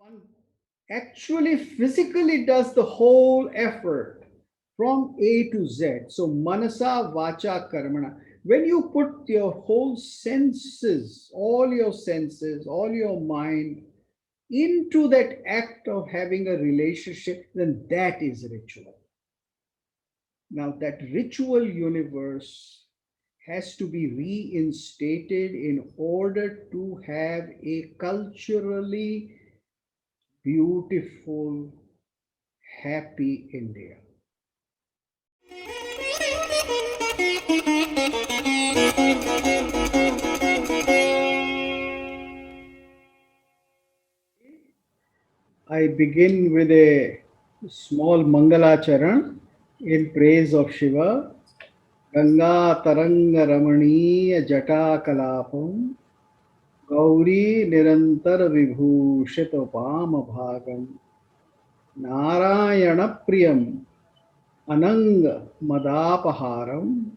one actually physically does the whole effort from A to Z. So manasa, vacha, karmana. When you put your whole senses, all your mind into that act of having a relationship, then that is ritual. Now, that ritual universe has to be reinstated in order to have a culturally beautiful, happy India. I begin with a small Mangalacharan in praise of Shiva. Ganga Taranga Ramaniya Jata Kalapam Gauri Nirantar Vibhushita Pama Bhagam Narayana Priyam Ananga Madapaharam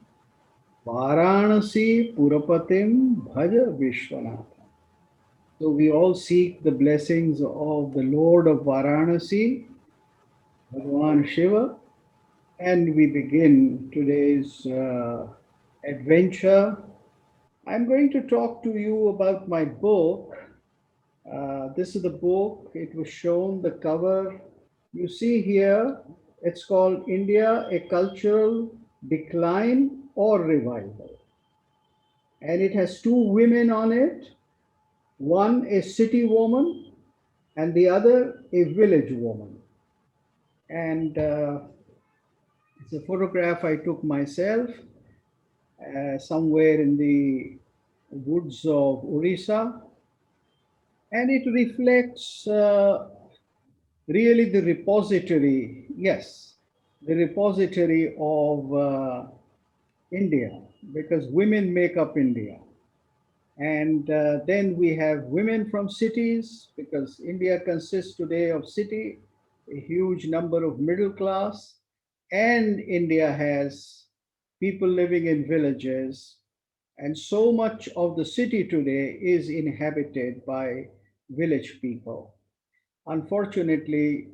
Varanasi Purapatim Bhaja Vishwanath. So we all seek the blessings of the Lord of Varanasi, Bhagavan Shiva, and we begin today's adventure. I'm going to talk to you about my book. This is the book. It was shown the cover. You see here, it's called India, a Cultural Decline or Revival. And it has two women on it, one a city woman and the other a village woman. And it's a photograph I took myself somewhere in the woods of Orissa, and it reflects really the repository, yes, the repository of India, because women make up India. And then we have women from cities, because India consists today of city, a huge number of middle class, and India has people living in villages. And so much of the city today is inhabited by village people. Unfortunately,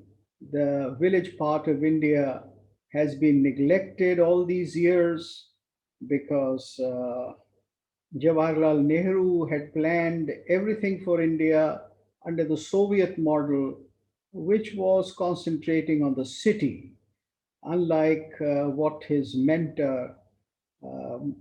the village part of India has been neglected all these years because Jawaharlal Nehru had planned everything for India under the Soviet model, which was concentrating on the city, unlike what his mentor um,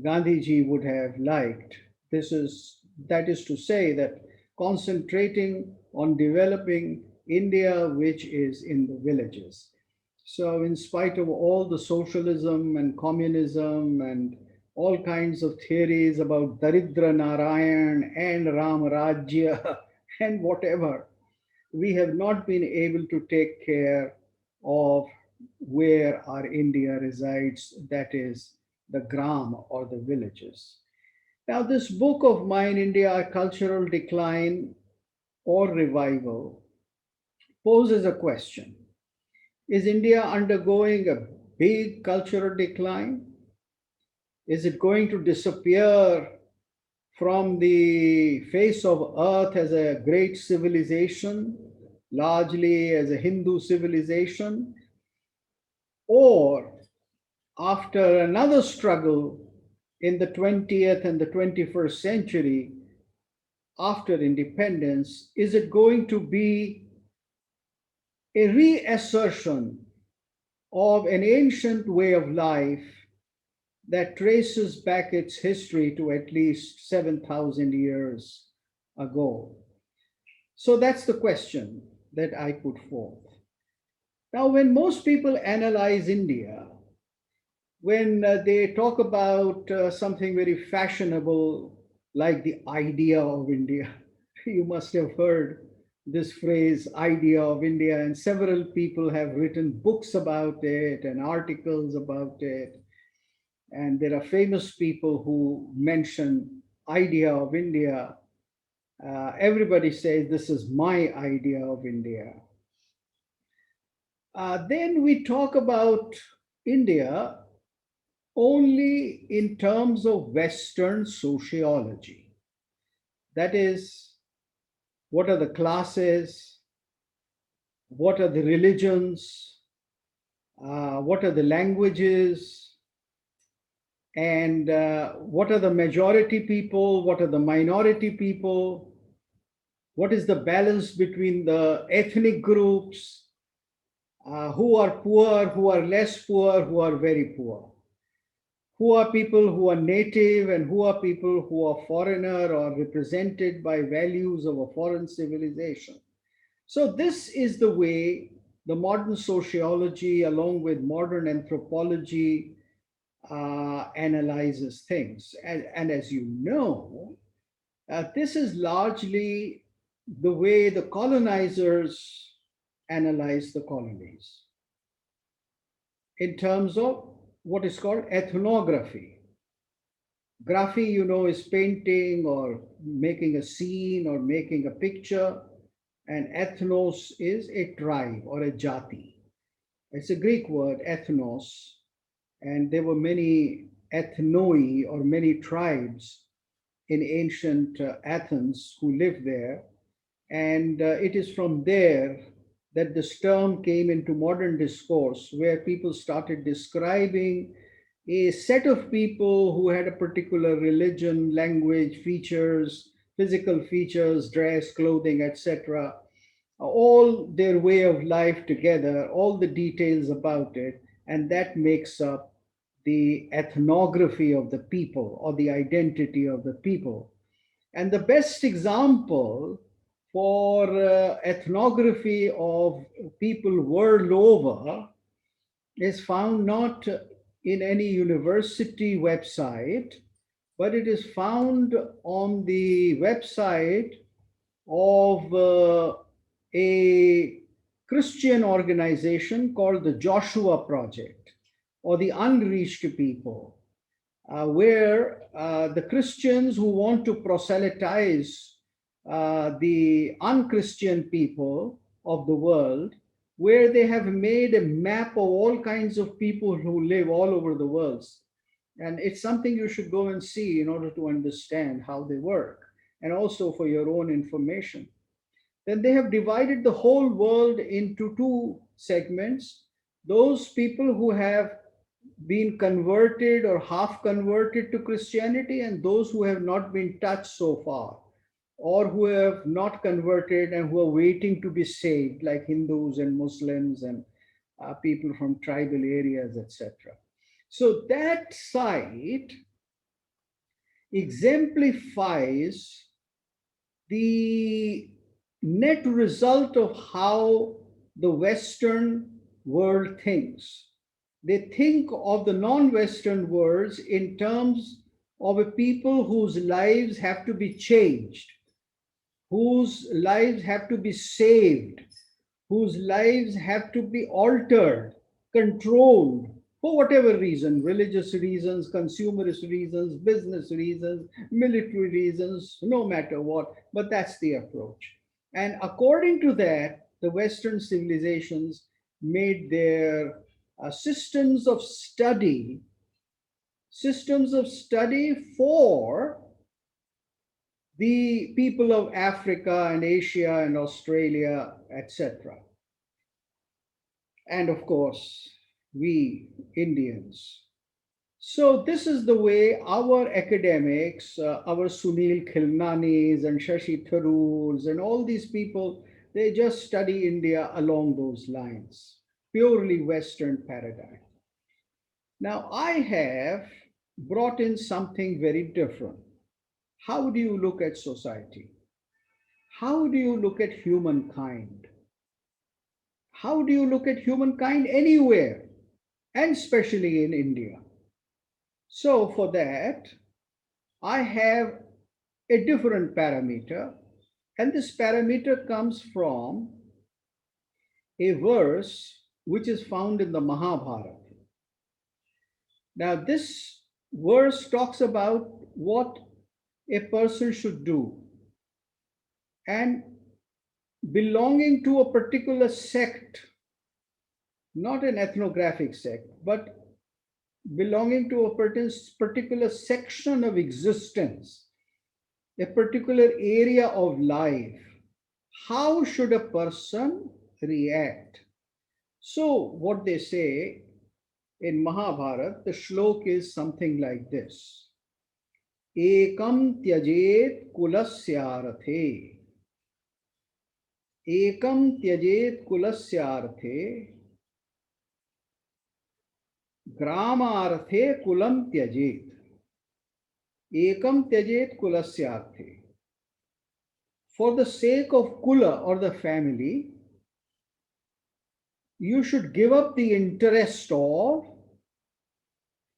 Gandhiji would have liked. This is that is to say that concentrating on developing India, which is in the villages. So, in spite of all the socialism and communism and all kinds of theories about Daridra Narayan and Ram Rajya and whatever, we have not been able to take care of where our India resides, that is the gram or the villages. Now, this book of mine, India, Cultural Decline or Revival, poses a question. Is India undergoing a big cultural decline? Is it going to disappear from the face of earth as a great civilization, largely as a Hindu civilization? Or after another struggle in the 20th and the 21st century, after independence, is it going to be a reassertion of an ancient way of life that traces back its history to at least 7,000 years ago? So that's the question that I put forth. Now, when most people analyze India, when they talk about something very fashionable like the idea of India, you must have heard this phrase, idea of India, and several people have written books about it and articles about it. And there are famous people who mention idea of India. Everybody says this is my idea of India. Then we talk about India only in terms of Western sociology. That is, what are the classes, what are the religions, what are the languages, and what are the majority people, what are the minority people, what is the balance between the ethnic groups, who are poor, who are less poor, who are very poor, who are people who are native and who are people who are foreigner or represented by values of a foreign civilization. So, this is the way the modern sociology, along with modern anthropology, analyzes things. And as you know, this is largely the way the colonizers analyze the colonies in terms of what is called ethnography. Graphy, you know, is painting or making a scene or making a picture, and ethnos is a tribe or a jati. It's a Greek word, ethnos, and there were many ethnoi or many tribes in ancient Athens who lived there. And it is from there that this term came into modern discourse, where people started describing a set of people who had a particular religion, language, features, physical features, dress, clothing, etc., all their way of life together, all the details about it, and that makes up the ethnography of the people or the identity of the people. And the best example for ethnography of people world over is found not in any university website, but it is found on the website of a Christian organization called the Joshua Project or the Unreached People, where the Christians who want to proselytize the unchristian people of the world, where they have made a map of all kinds of people who live all over the world. And it's something you should go and see in order to understand how they work and also for your own information. Then they have divided the whole world into two segments: those people who have been converted or half converted to Christianity, and those who have not been touched so far, or who have not converted and who are waiting to be saved, like Hindus and Muslims and people from tribal areas, etc. So that site exemplifies the net result of how the Western world thinks. They think of the non Western worlds in terms of a people whose lives have to be changed, whose lives have to be saved, whose lives have to be altered, controlled for whatever reason: religious reasons, consumerist reasons, business reasons, military reasons, no matter what. But that's the approach. And according to that, the Western civilizations made their systems of study for the people of Africa and Asia and Australia, etc. And of course, we Indians. So, this is the way our academics, our Sunil Khilnanis and Shashi Tharoors and all these people, they just study India along those lines, purely Western paradigm. Now, I have brought in something very different. How do you look at society? How do you look at humankind? How do you look at humankind anywhere, and especially in India? So, for that, I have a different parameter, and this parameter comes from a verse which is found in the Mahabharata. Now, this verse talks about what a person should do, and belonging to a particular sect, not an ethnographic sect, but belonging to a particular section of existence, a particular area of life. how should a person react? So, what they say in Mahabharata, the shlok is something like this. Ekam tyajet kulasyarthe. Ekam tyajet kulasyarthe. Gramarthe kulam tyajet. Ekam tyajet kulasyarthe. For the sake of kula or the family, you should give up the interest of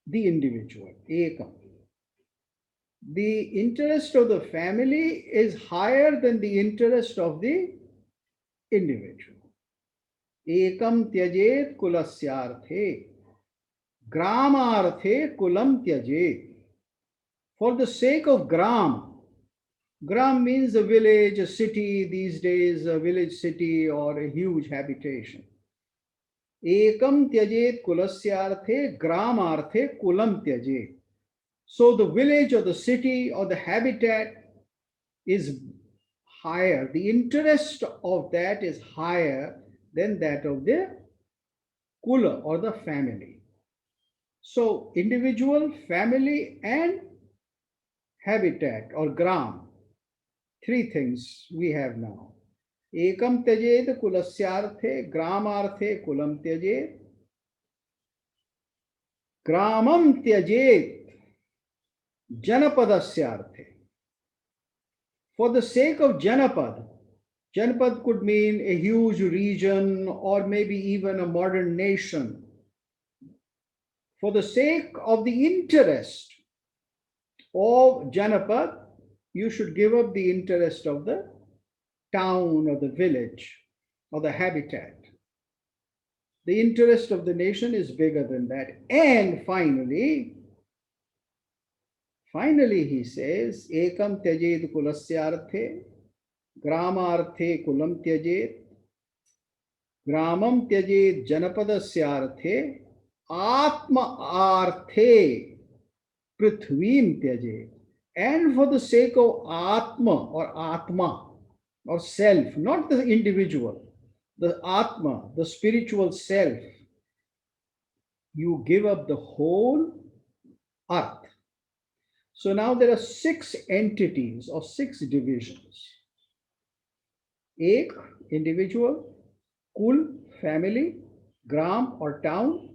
the individual. Ekam. The interest of the family is higher than the interest of the individual. Ekam tyajet kulasyarthe. Gramarthe kulam tyajet. For the sake of gram, gram means a village, a city these days, a village city or a huge habitation. Ekam tyajet kulasyarthe, gramarthe kulam tyajet. So the village or the city or the habitat is higher. The interest of that is higher than that of the kula or the family. So individual, family, and habitat or gram. Three things we have now. Ekam tyajet kulasyarthe, gramarthe kulam tyajet. Gramam tyajet janapadasyarthe. For the sake of Janapad, Janapad could mean a huge region or maybe even a modern nation. For the sake of the interest of Janapad, you should give up the interest of the town or the village or the habitat. The interest of the nation is bigger than that. And finally, he says, Ekam tyajet kulasyarthe, gramarthe kulam tyajet, gramam tyajet janapadasyarthe, atma arthe prithvim tyajet. And for the sake of atma or atma or self, not the individual, the atma, the spiritual self, you give up the whole earth. So now there are 6 entities or 6 divisions. Ek, individual, kul, family, gram or town,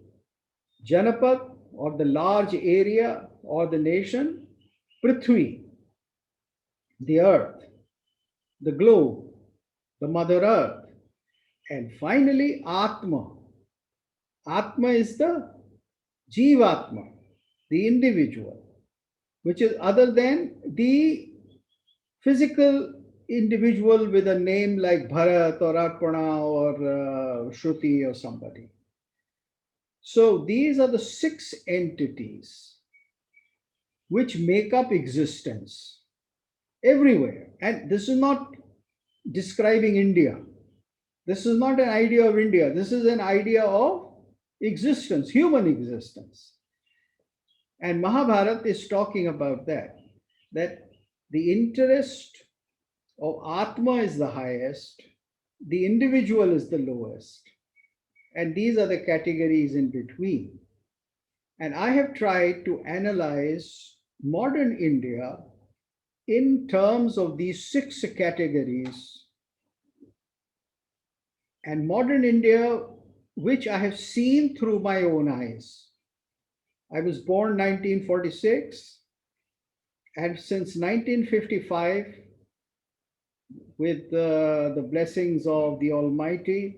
janapad or the large area or the nation, prithvi, the earth, the globe, the mother earth, and finally atma. Atma is the jivatma, the individual, which is other than the physical individual with a name like Bharat or Arpana or Shruti or somebody. So these are the 6 entities which make up existence everywhere. And this is not describing India. This is not an idea of India. This is an idea of existence, human existence. And Mahabharata is talking about that the interest of Atma is the highest, the individual is the lowest, and these are the categories in between. And I have tried to analyze modern India in terms of these 6 categories. And modern India, which I have seen through my own eyes. I was born 1946, and since 1955, with the blessings of the Almighty,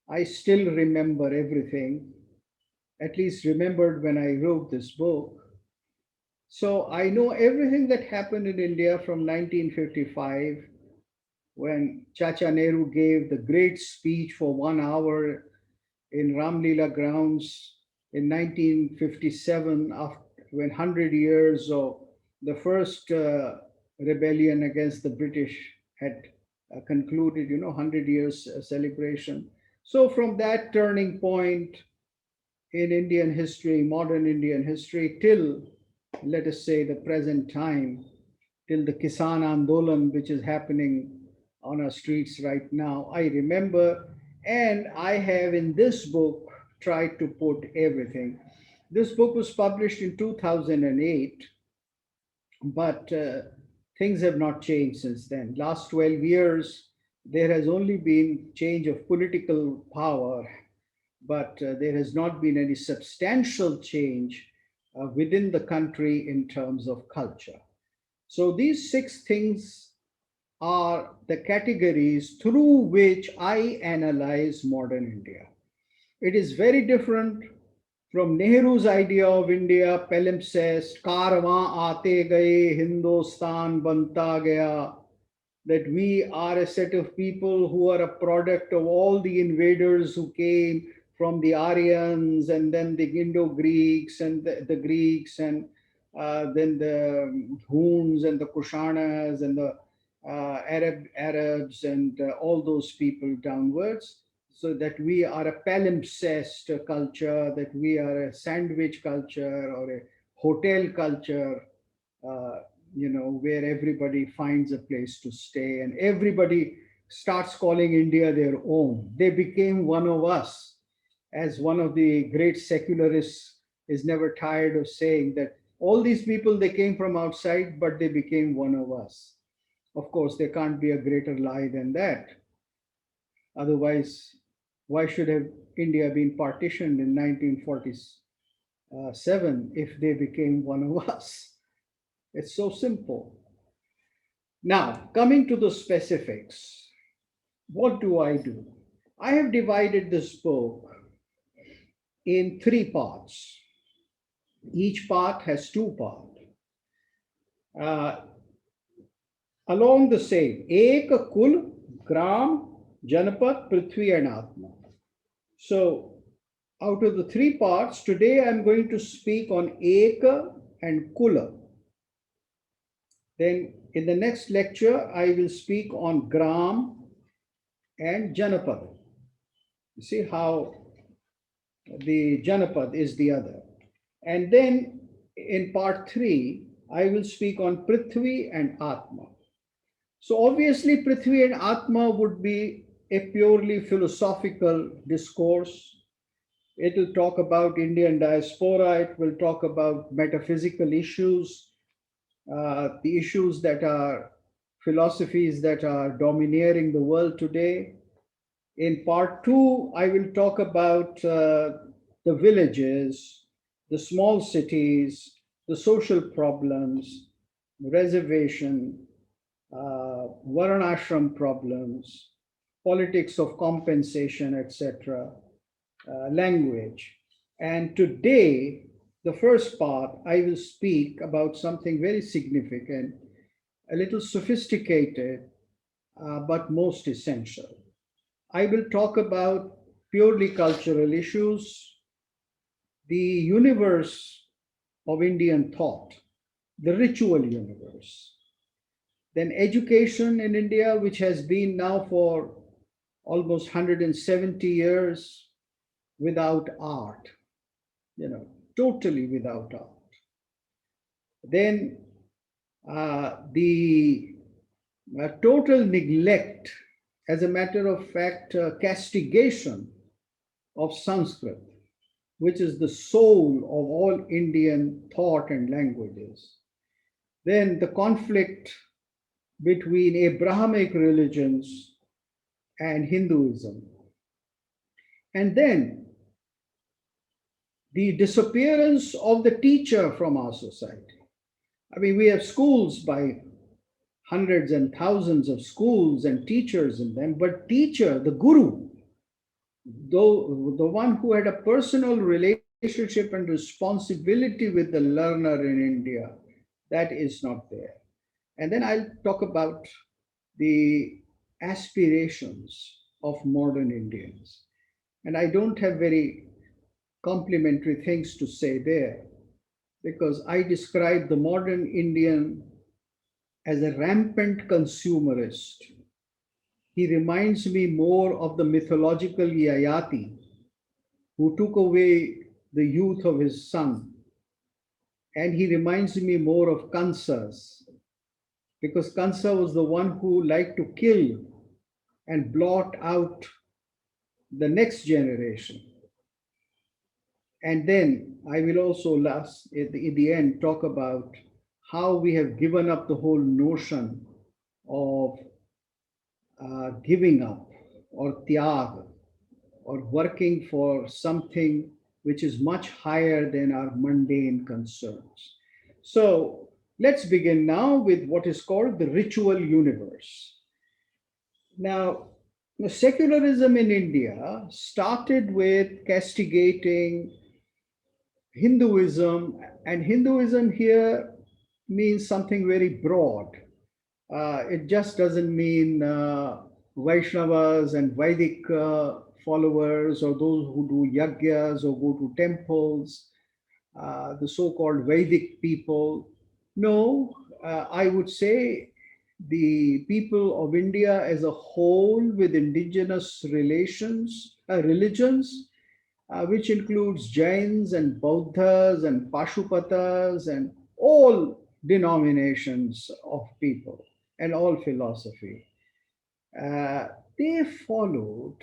I still remember everything, at least remembered when I wrote this book. So I know everything that happened in India from 1955, when Chacha Nehru gave the great speech for 1 hour in Ramlila grounds in 1957, after, when 100 years of the first rebellion against the British had concluded, 100 years celebration. So from that turning point in Indian history, modern Indian history, till, let us say, the present time, till the Kisan Andolan, which is happening on our streets right now. I remember, and I have in this book tried to put everything. This book was published in 2008, but things have not changed since then. Last 12 years, there has only been change of political power, but there has not been any substantial change within the country in terms of culture. So these six things are the categories through which I analyze modern India. It is very different from Nehru's idea of India, palimpsest, Karwan aate gaye, Hindustan banta gaya, that we are a set of people who are a product of all the invaders who came from the Aryans and then the Indo-Greeks and the Greeks and then the Huns and the Kushanas and the Arabs and all those people downwards. So that we are a palimpsest culture, that we are a sandwich culture or a hotel culture, uh, where everybody finds a place to stay and everybody starts calling India their own. They became one of us, as one of the great secularists is never tired of saying that all these people they came from outside, but they became one of us. Of course, there can't be a greater lie than that. Otherwise, why should have India been partitioned in 1947 if they became one of us? It's so simple. Now, coming to the specifics, what do? I have divided this book in three parts. Each part has two parts. Along the same, Ek Kul, Gram, Janapad, Prithvi, and Atma. So, out of the three parts, today I'm going to speak on Eka and Kula. Then in the next lecture, I will speak on Gram and Janapad. You see how the Janapad is the other. And then in part 3, I will speak on Prithvi and Atma. So obviously, Prithvi and Atma would be a purely philosophical discourse. It will talk about Indian diaspora, it will talk about metaphysical issues, the issues that are philosophies that are domineering the world today. In part 2, I will talk about the villages, the small cities, the social problems, reservation, Varanashram problems, politics of compensation, etc., language. And today, the first part, I will speak about something very significant, a little sophisticated, but most essential. I will talk about purely cultural issues, the universe of Indian thought, the ritual universe. Then education in India, which has been now for almost 170 years without art, totally without art. Then the total neglect, as a matter of fact, castigation of Sanskrit, which is the soul of all Indian thought and languages. Then the conflict between Abrahamic religions and Hinduism. And then the disappearance of the teacher from our society. I mean, we have schools by hundreds and thousands of schools and teachers in them, but teacher, the guru, though the one who had a personal relationship and responsibility with the learner in India, that is not there. And then I'll talk about the aspirations of modern Indians. And I don't have very complimentary things to say there, because I describe the modern Indian as a rampant consumerist. He reminds me more of the mythological Yayati, who took away the youth of his son. And he reminds me more of Kansas, because Kansa was the one who liked to kill and blot out the next generation. And then I will also last in the end talk about how we have given up the whole notion of giving up or tyag or working for something which is much higher than our mundane concerns. So let's begin now with what is called the ritual universe. Now, secularism in India started with castigating Hinduism, and Hinduism here means something very broad. It just doesn't mean Vaishnavas and Vedic followers or those who do yagyas or go to temples, the so called Vedic people. No, I would say the people of India as a whole with indigenous religions, which includes Jains and Buddhas and Pashupatas and all denominations of people and all philosophy. Uh, they followed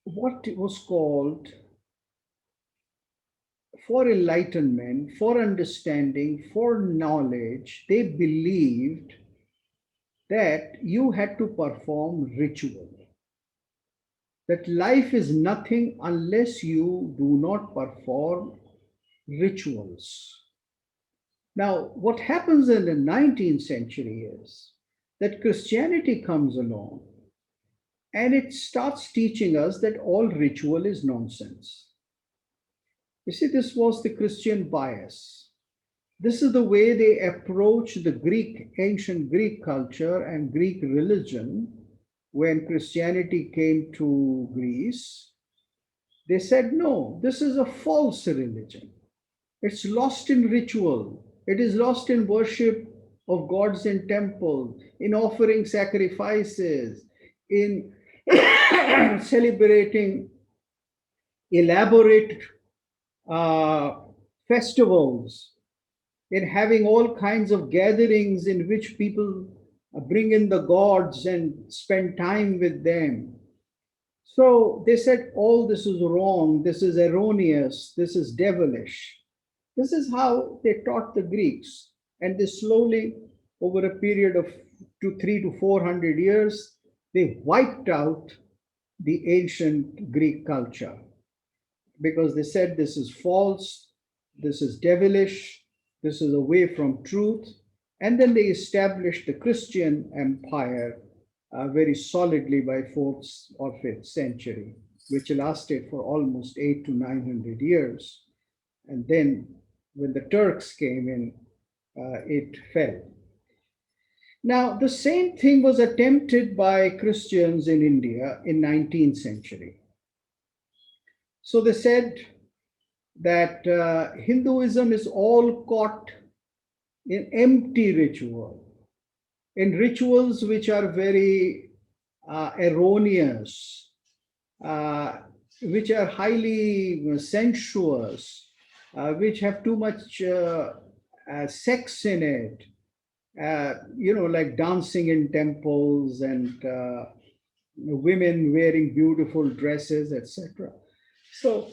what was called for enlightenment, for understanding, for knowledge. They believed that you had to perform ritual, that life is nothing unless you do not perform rituals. Now, what happens in the 19th century is that Christianity comes along and it starts teaching us that all ritual is nonsense. You see, this was the Christian bias. This is the way they approach the ancient Greek culture and Greek religion when Christianity came to Greece. They said, no, this is a false religion. It's lost in ritual. It is lost in worship of gods in temples, in offering sacrifices, in celebrating elaborate uh, festivals, in having all kinds of gatherings in which people bring in the gods and spend time with them. So they said, all this is wrong, this is erroneous, this is devilish. This is how they taught the Greeks. And they slowly, over a period of 300 to 400 years, they wiped out the ancient Greek culture because they said this is false, this is devilish, this is away from truth. And then they established the Christian empire very solidly by 4th or 5th century, which lasted for almost 800 to 900 years. And then when the Turks came in, it fell. Now, the same thing was attempted by Christians in India in 19th century. So they said that Hinduism is all caught in empty ritual, in rituals which are very erroneous, which are highly sensuous, which have too much sex in it, like dancing in temples and women wearing beautiful dresses, etc. So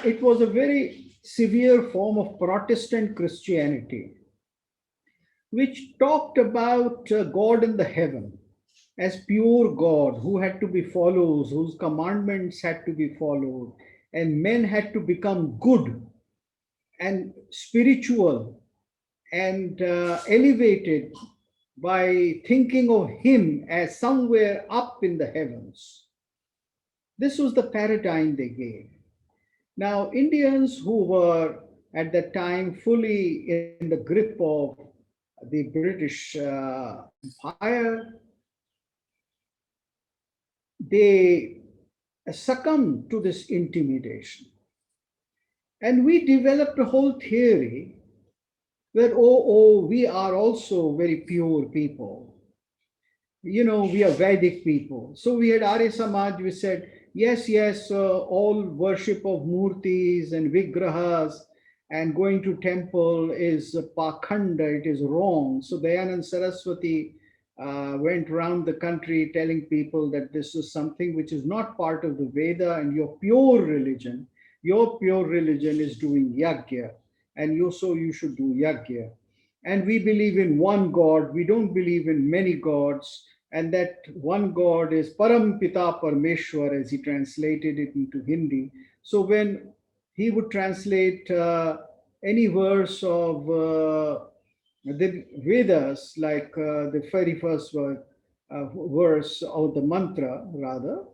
it was a very severe form of Protestant Christianity, which talked about God in the heaven as pure God who had to be followed, whose commandments had to be followed, and men had to become good and spiritual and elevated by thinking of Him as somewhere up in the heavens. This was the paradigm they gave. Now, Indians who were at that time fully in the grip of the British Empire, they succumbed to this intimidation. And we developed a whole theory that, we are also very pure people. We are Vedic people. So we had Arya Samaj, we said, yes, all worship of murtis and vigrahas and going to temple is pakhanda, it is wrong. So Dayanand Saraswati went around the country telling people that this is something which is not part of the Veda, and your pure religion is doing yagya, and you should do yagya. And we believe in one God, we don't believe in many gods, and that one God is Param Pita Parmeshwar, as he translated it into Hindi. So when he would translate any verse of the Vedas, like the very first verse of the mantra, rather,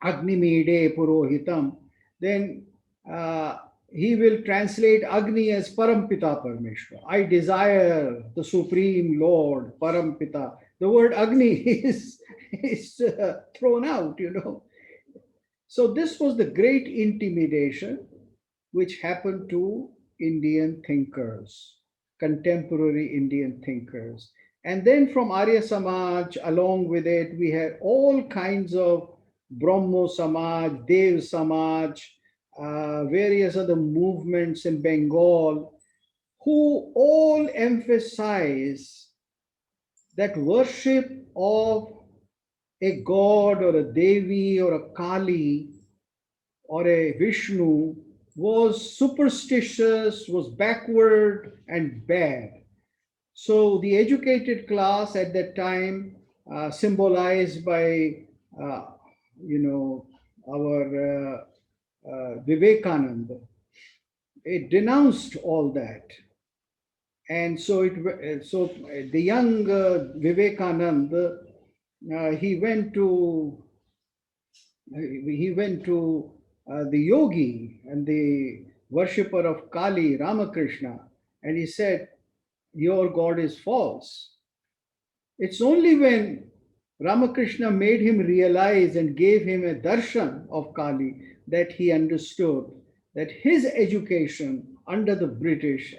Agni Mide Purohitam, then uh, he will translate Agni as Parampita Parmeshwar. I desire the Supreme Lord, Parampita. The word Agni is thrown out, you know. So this was the great intimidation which happened to Indian thinkers, contemporary Indian thinkers. And then from Arya Samaj, along with it, we had all kinds of Brahmo Samaj, Dev Samaj, various other movements in Bengal, who all emphasize that worship of a god or a Devi or a Kali or a Vishnu was superstitious, was backward and bad. So the educated class at that time, symbolized by, uh, you know, our Vivekananda, it denounced all that. And so the young Vivekananda, he went to the yogi and the worshipper of Kali, Ramakrishna, and he said, your God is false. It's only when Ramakrishna made him realize and gave him a darshan of Kali that he understood that his education under the British,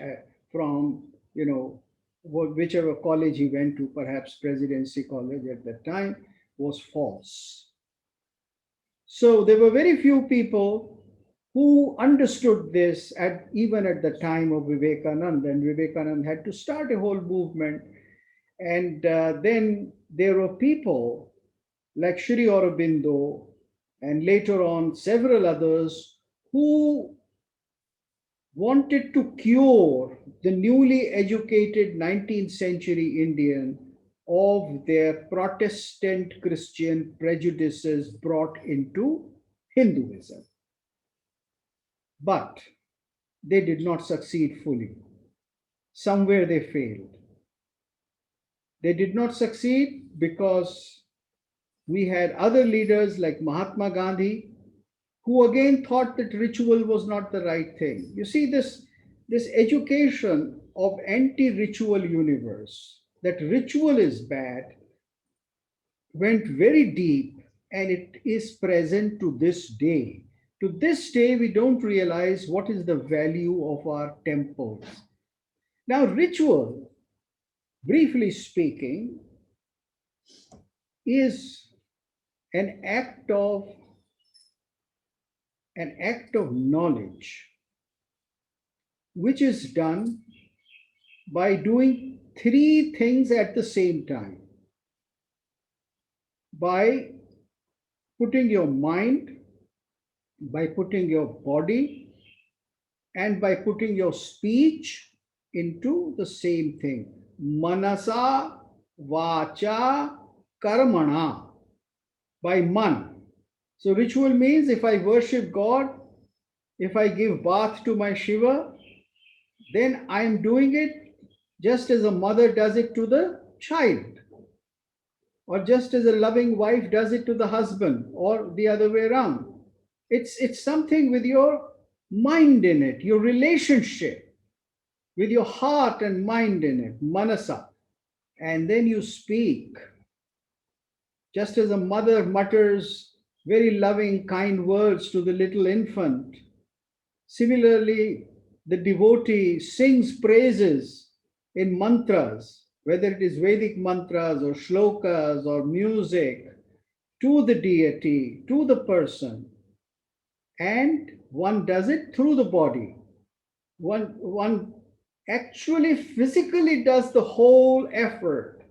from, you know, whichever college he went to, perhaps Presidency College at that time, was false. So there were very few people who understood this even at the time of Vivekananda, and Vivekananda had to start a whole movement. And then there were people like Sri Aurobindo and later on several others who wanted to cure the newly educated 19th century Indian of their Protestant Christian prejudices brought into Hinduism. But they did not succeed fully. Somewhere they failed. They did not succeed because we had other leaders like Mahatma Gandhi, who again thought that ritual was not the right thing. You see, this education of anti-ritual universe, that ritual is bad, went very deep, and it is present to this day. To this day, we don't realize what is the value of our temples. Now, ritual, briefly speaking, is an act of knowledge which is done by doing three things at the same time: by putting your mind, by putting your body, and by putting your speech into the same thing. Manasa vacha karmana, by man. So ritual means if I worship God, if I give bath to my Shiva, then I am doing it just as a mother does it to the child, or just as a loving wife does it to the husband, or the other way around. It's something with your mind in it, your relationship with your heart and mind in it, manasa. And then you speak, just as a mother mutters very loving, kind words to the little infant. Similarly, the devotee sings praises in mantras, whether it is Vedic mantras or shlokas or music, to the deity, to the person. And one does it through the body. One actually physically does the whole effort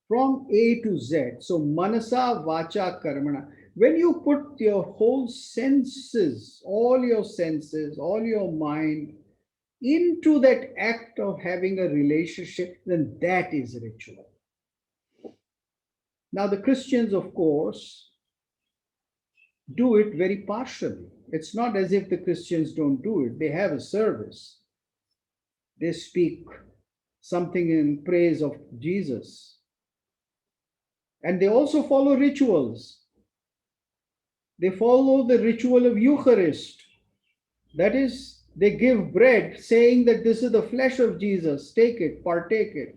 from A to Z. So manasa, vacha, karmana. When you put your whole senses, all your mind into that act of having a relationship, then that is ritual. Now, the Christians, of course, do it very partially. It's not as if the Christians don't do it. They have a service, they speak something in praise of Jesus, and they also follow rituals. They follow the ritual of Eucharist. That is, they give bread saying that this is the flesh of Jesus, take it, partake it.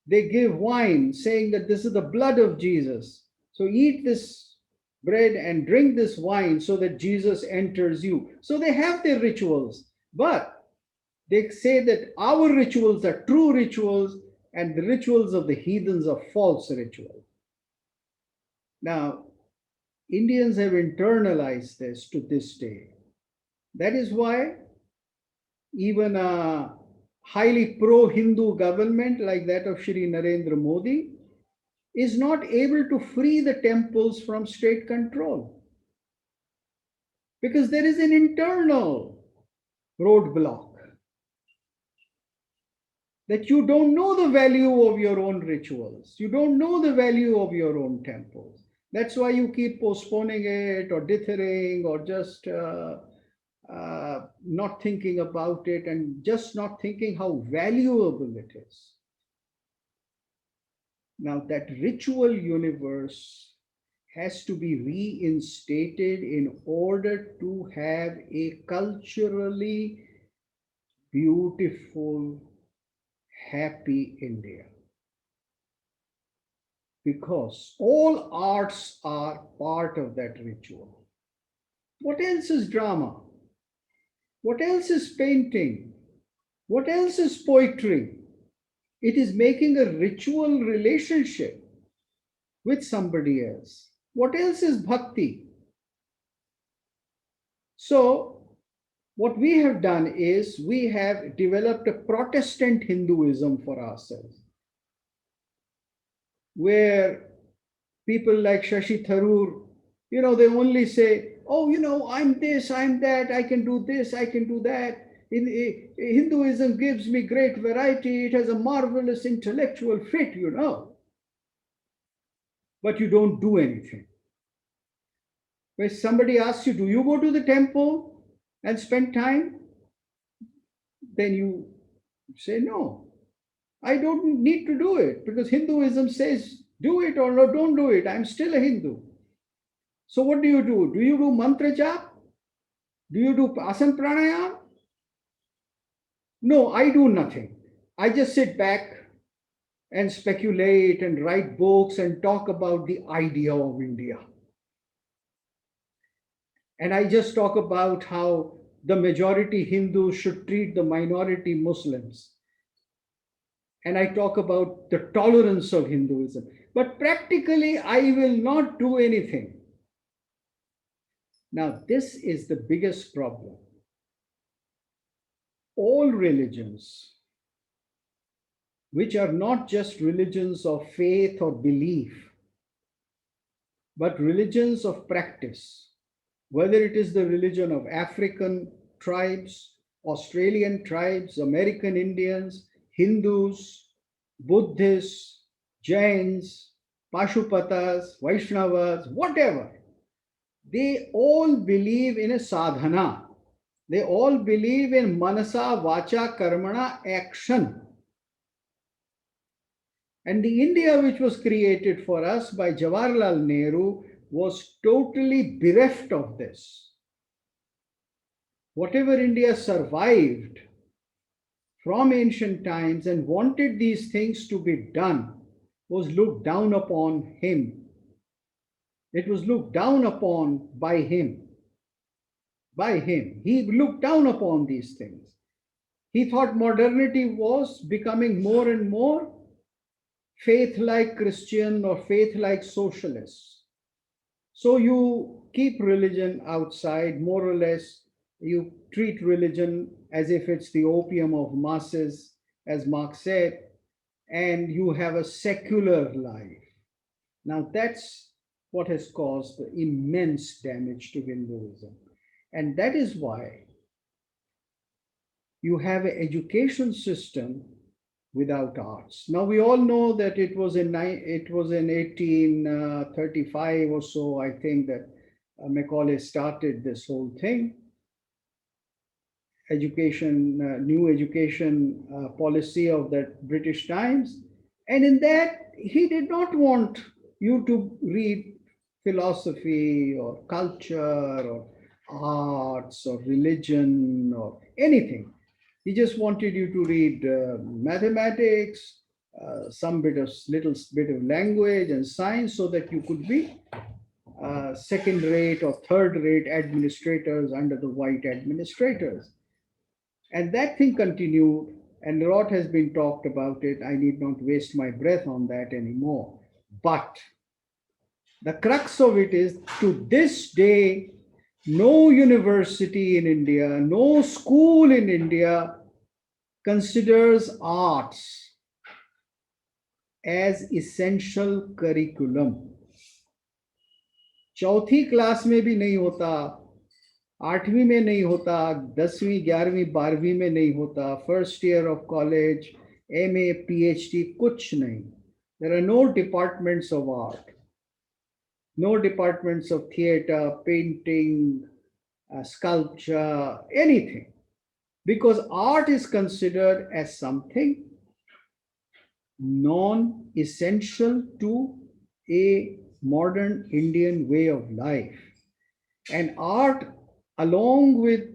They give wine saying that this is the blood of Jesus. So eat this bread and drink this wine so that Jesus enters you. So they have their rituals, but they say that our rituals are true rituals and the rituals of the heathens are false rituals. Now, Indians have internalized this to this day. That is why even a highly pro-Hindu government like that of Shri Narendra Modi is not able to free the temples from state control because there is an internal roadblock that you don't know the value of your own rituals, you don't know the value of your own temples. That's why you keep postponing it or dithering or just not thinking about it and just not thinking how valuable it is. Now, that ritual universe has to be reinstated in order to have a culturally beautiful, happy India. Because all arts are part of that ritual. What else is drama? What else is painting? What else is poetry? It is making a ritual relationship with somebody else. What else is bhakti? So, what we have done is we have developed a Protestant Hinduism for ourselves, where people like Shashi Tharoor, they only say, oh, I'm this, I'm that, I can do this, I can do that. Hinduism gives me great variety, it has a marvelous intellectual fit, but you don't do anything. When somebody asks you, do you go to the temple and spend time? Then you say, no, I don't need to do it because Hinduism says, do it or no, don't do it. I'm still a Hindu. So what do? Do you do mantra jap? Do you do asana pranayam? No, I do nothing. I just sit back and speculate and write books and talk about the idea of India. And I just talk about how the majority Hindus should treat the minority Muslims. And I talk about the tolerance of Hinduism. But practically, I will not do anything. Now, this is the biggest problem. All religions, which are not just religions of faith or belief, but religions of practice, whether it is the religion of African tribes, Australian tribes, American Indians, Hindus, Buddhists, Jains, Pashupatas, Vaishnavas, whatever, they all believe in a sadhana. They all believe in manasa, vacha, karmana, action. And the India which was created for us by Jawaharlal Nehru was totally bereft of this. Whatever India survived from ancient times and wanted these things to be done was looked down upon him. It was looked down upon by him. By him. He looked down upon these things. He thought modernity was becoming more and more faith-like Christian or faith-like socialists. So you keep religion outside, more or less. You treat religion as if it's the opium of masses, as Marx said. and you have a secular life. Now, that's what has caused the immense damage to Hinduism. And that is why you have an education system without arts. Now, we all know that it was in 1835 or so, I think, that Macaulay started this whole thing. New education policy of that British times. And in that, he did not want you to read philosophy or culture or arts or religion or anything. He just wanted you to read mathematics, some bit of little bit of language and science, so that you could be second rate or third rate administrators under the white administrators. And that thing continued, and a lot has been talked about it. I need not waste my breath on that anymore. But the crux of it is, to this day, no university in India, no school in India considers arts as essential curriculum. चौथी class में भी नहीं होता, 8वीं में नहीं होता, 10वीं 11वीं 12वीं में नहीं होता, first year of college, MA, PhD, कुछ नहीं. There are no departments of art, no departments of theater, painting, sculpture, anything, because art is considered as something non-essential to a modern Indian way of life. And art, along with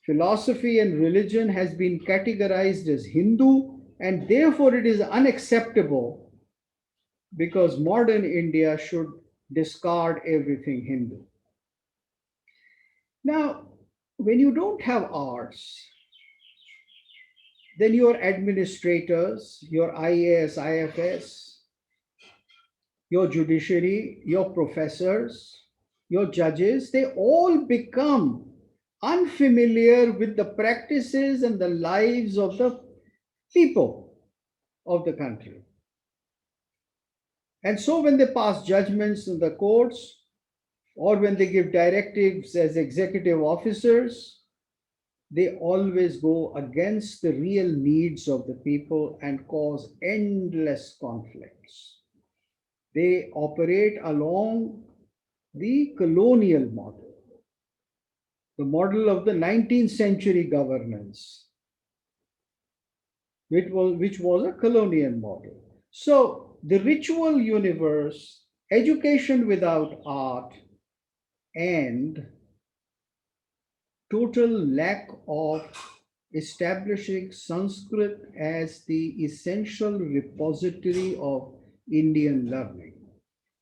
philosophy and religion, has been categorized as Hindu, and therefore it is unacceptable, because modern India should discard everything Hindu. Now, when you don't have arts, then your administrators, your IAS, IFS, your judiciary, your professors, your judges, they all become unfamiliar with the practices and the lives of the people of the country. And so when they pass judgments in the courts, or when they give directives as executive officers, they always go against the real needs of the people and cause endless conflicts. They operate along the colonial model, the model of the 19th century governance, which was a colonial model. So the ritual universe, education without art, and total lack of establishing Sanskrit as the essential repository of Indian learning.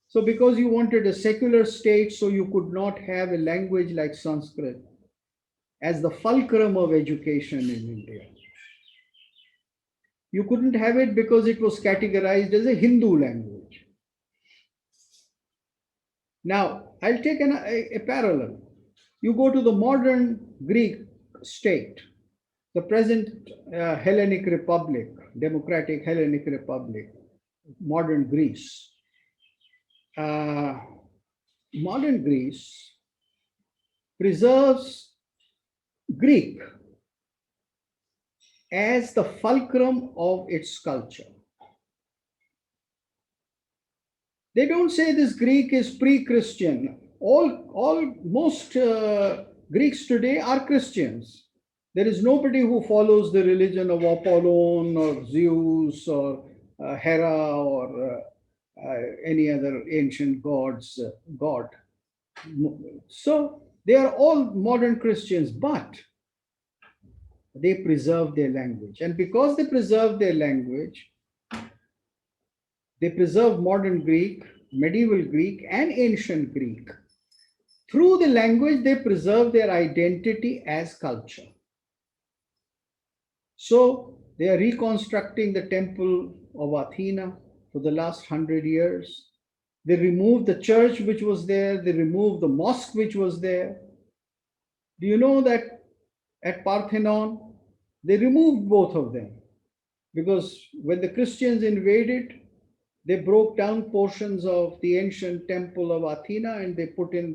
So because you wanted a secular state, so you could not have a language like Sanskrit as the fulcrum of education in India. You couldn't have it because it was categorized as a Hindu language. Now, I'll take a parallel. You go to the modern Greek state, the present Hellenic Republic, Democratic Hellenic Republic, modern Greece. Modern Greece preserves Greek as the fulcrum of its culture. They don't say this Greek is pre-Christian. Most Greeks today are Christians. There is nobody who follows the religion of Apollon or Zeus or Hera or any other ancient god. So they are all modern Christians, but they preserve their language. And because they preserve their language, they preserve modern Greek, medieval Greek, and ancient Greek. Through the language, they preserve their identity as culture. So they are reconstructing the temple of Athena for the last 100 years. They removed the church which was there. They removed the mosque which was there. Do you know that at Parthenon, they removed both of them? because when the Christians invaded, they broke down portions of the ancient temple of Athena and they put in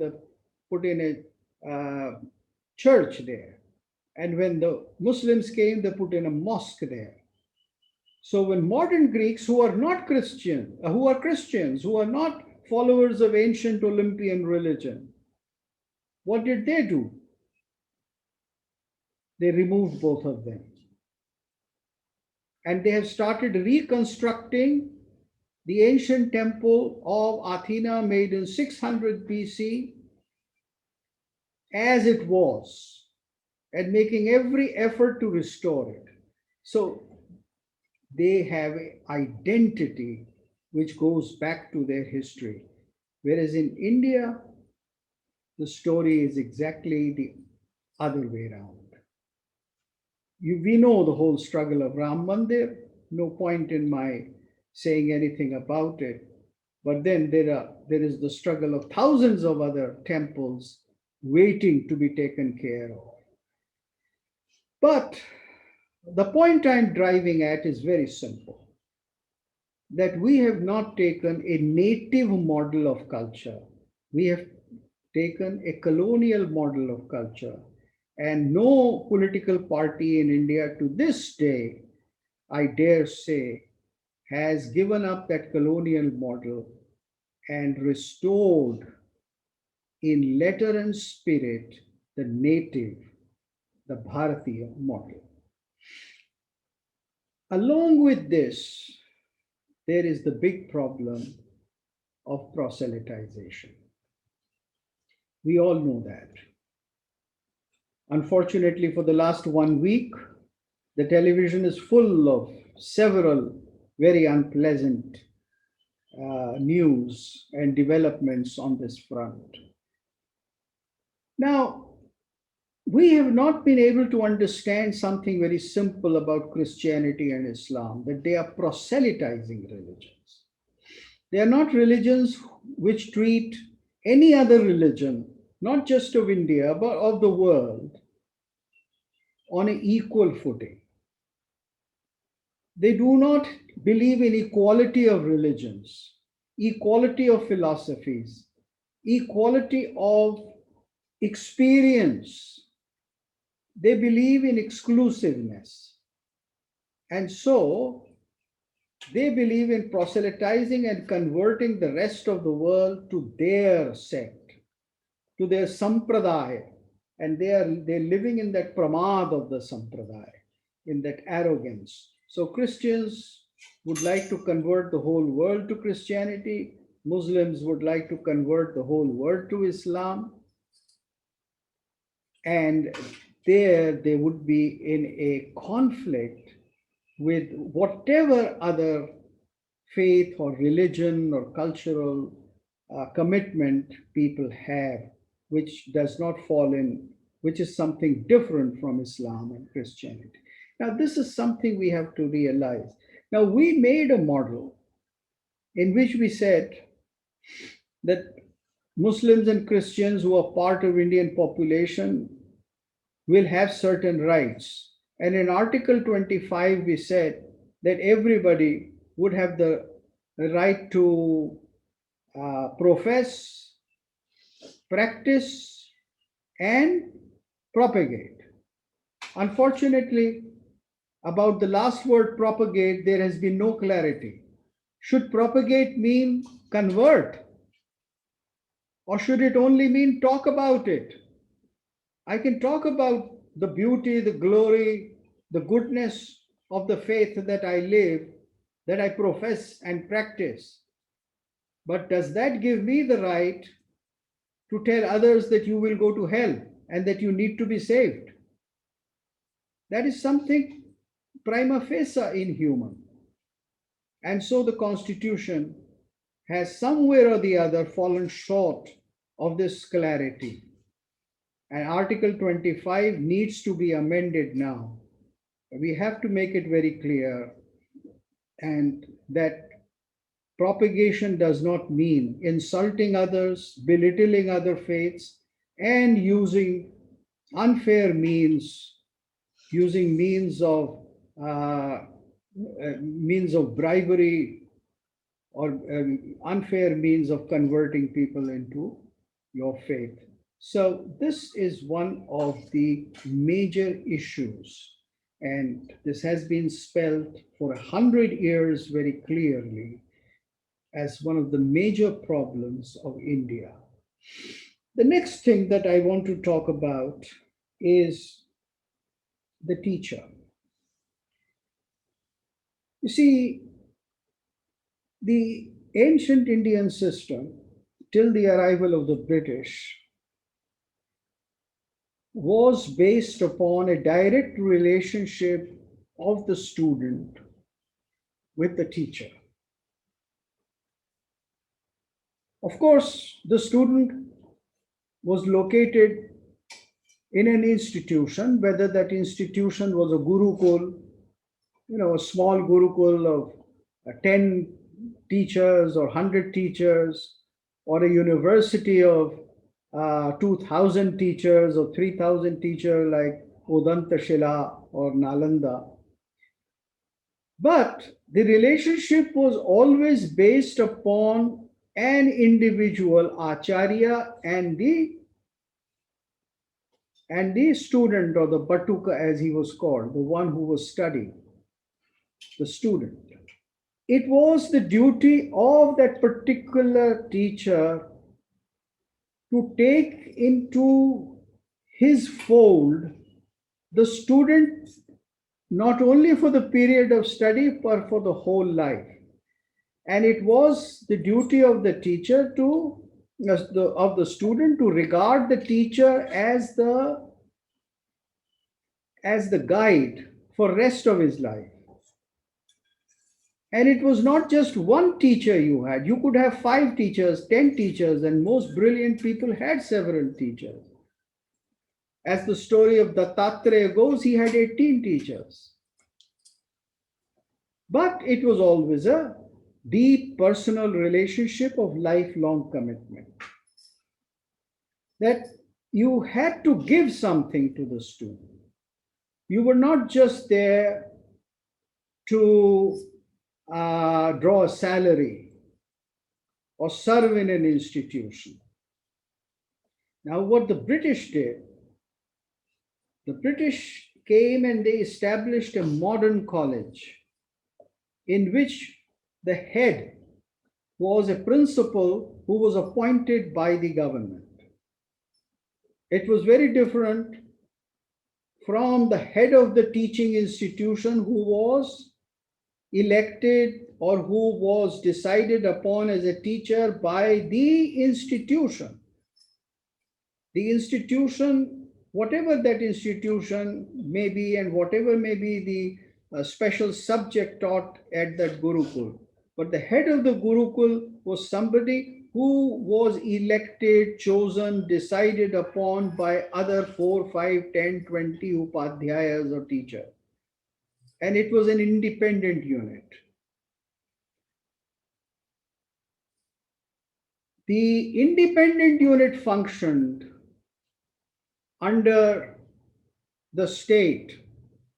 a church there. And when the Muslims came, they put in a mosque there. So when modern Greeks who are not Christian, who are Christians, who are not followers of ancient Olympian religion, what did they do? They removed both of them. And they have started reconstructing the ancient temple of Athena made in 600 BC as it was and making every effort to restore it. So they have an identity which goes back to their history. Whereas in India, the story is exactly the other way around. We know the whole struggle of Ram Mandir, no point in my saying anything about it. But then there is the struggle of thousands of other temples waiting to be taken care of. But the point I'm driving at is very simple, that we have not taken a native model of culture. We have taken a colonial model of culture. And no political party in India to this day, I dare say, has given up that colonial model and restored in letter and spirit the native, the Bharatiya model. Along with this, there is the big problem of proselytization. We all know that. Unfortunately, for the last 1 week, the television is full of several very unpleasant news and developments on this front. Now, we have not been able to understand something very simple about Christianity and Islam, that they are proselytizing religions. They are not religions which treat any other religion, not just of India, but of the world, on an equal footing. They do not believe in equality of religions, equality of philosophies, equality of experience. They believe in exclusiveness. And so they believe in proselytizing and converting the rest of the world to their sect, to their sampradaya. And they're living in that pramad of the sampradaya, in that arrogance. So Christians would like to convert the whole world to Christianity. Muslims would like to convert the whole world to Islam. And there they would be in a conflict with whatever other faith or religion or cultural commitment people have, which does not fall in, which is something different from Islam and Christianity. Now, this is something we have to realize. Now, we made a model in which we said that Muslims and Christians who are part of Indian population will have certain rights. And in Article 25, we said that everybody would have the right to profess, practice, and propagate. Unfortunately, about the last word propagate, there has been no clarity. Should propagate mean convert? Or should it only mean talk about it? I can talk about the beauty, the glory, the goodness of the faith that I live, that I profess and practice. But does that give me the right to tell others that you will go to hell and that you need to be saved? That is something prima facie inhuman. And so the Constitution has somewhere or the other fallen short of this clarity. And Article 25 needs to be amended now. We have to make it very clear, and that propagation does not mean insulting others, belittling other faiths, and using unfair means, using means of means of bribery or unfair means of converting people into your faith. So, this is one of the major issues, and this has been spelled for 100 years very clearly as one of the major problems of India. The next thing that I want to talk about is the teacher. You see, the ancient Indian system, till the arrival of the British, was based upon a direct relationship of the student with the teacher. Of course, the student was located in an institution, whether that institution was a gurukul, a small gurukul of 10 teachers or 100 teachers, or a university of 2,000 teachers or 3,000 teachers like Udantashila or Nalanda. But the relationship was always based upon an individual acharya and the student, or the batuka as he was called, the one who was studying, the student. It was the duty of that particular teacher to take into his fold the student, not only for the period of study but for the whole life. And it was the duty of the teacher of the student to regard the teacher as the guide for rest of his life. And it was not just one teacher you had. You could have 5 teachers, 10 teachers, and most brilliant people had several teachers. As the story of Dattatreya goes, he had 18 teachers. But it was always a deep personal relationship of lifelong commitment. That you had to give something to the student. You were not just there to draw a salary or serve in an institution. Now, what the British did, the British came and they established a modern college in which the head was a principal who was appointed by the government. It was very different from the head of the teaching institution who was elected or who was decided upon as a teacher by the institution. The institution, whatever that institution may be, and whatever may be the special subject taught at that Gurukul. But the head of the Gurukul was somebody who was elected, chosen, decided upon by other 4, 5, 10, 20 upadhyayas or teachers. And it was an independent unit. The independent unit functioned under the state,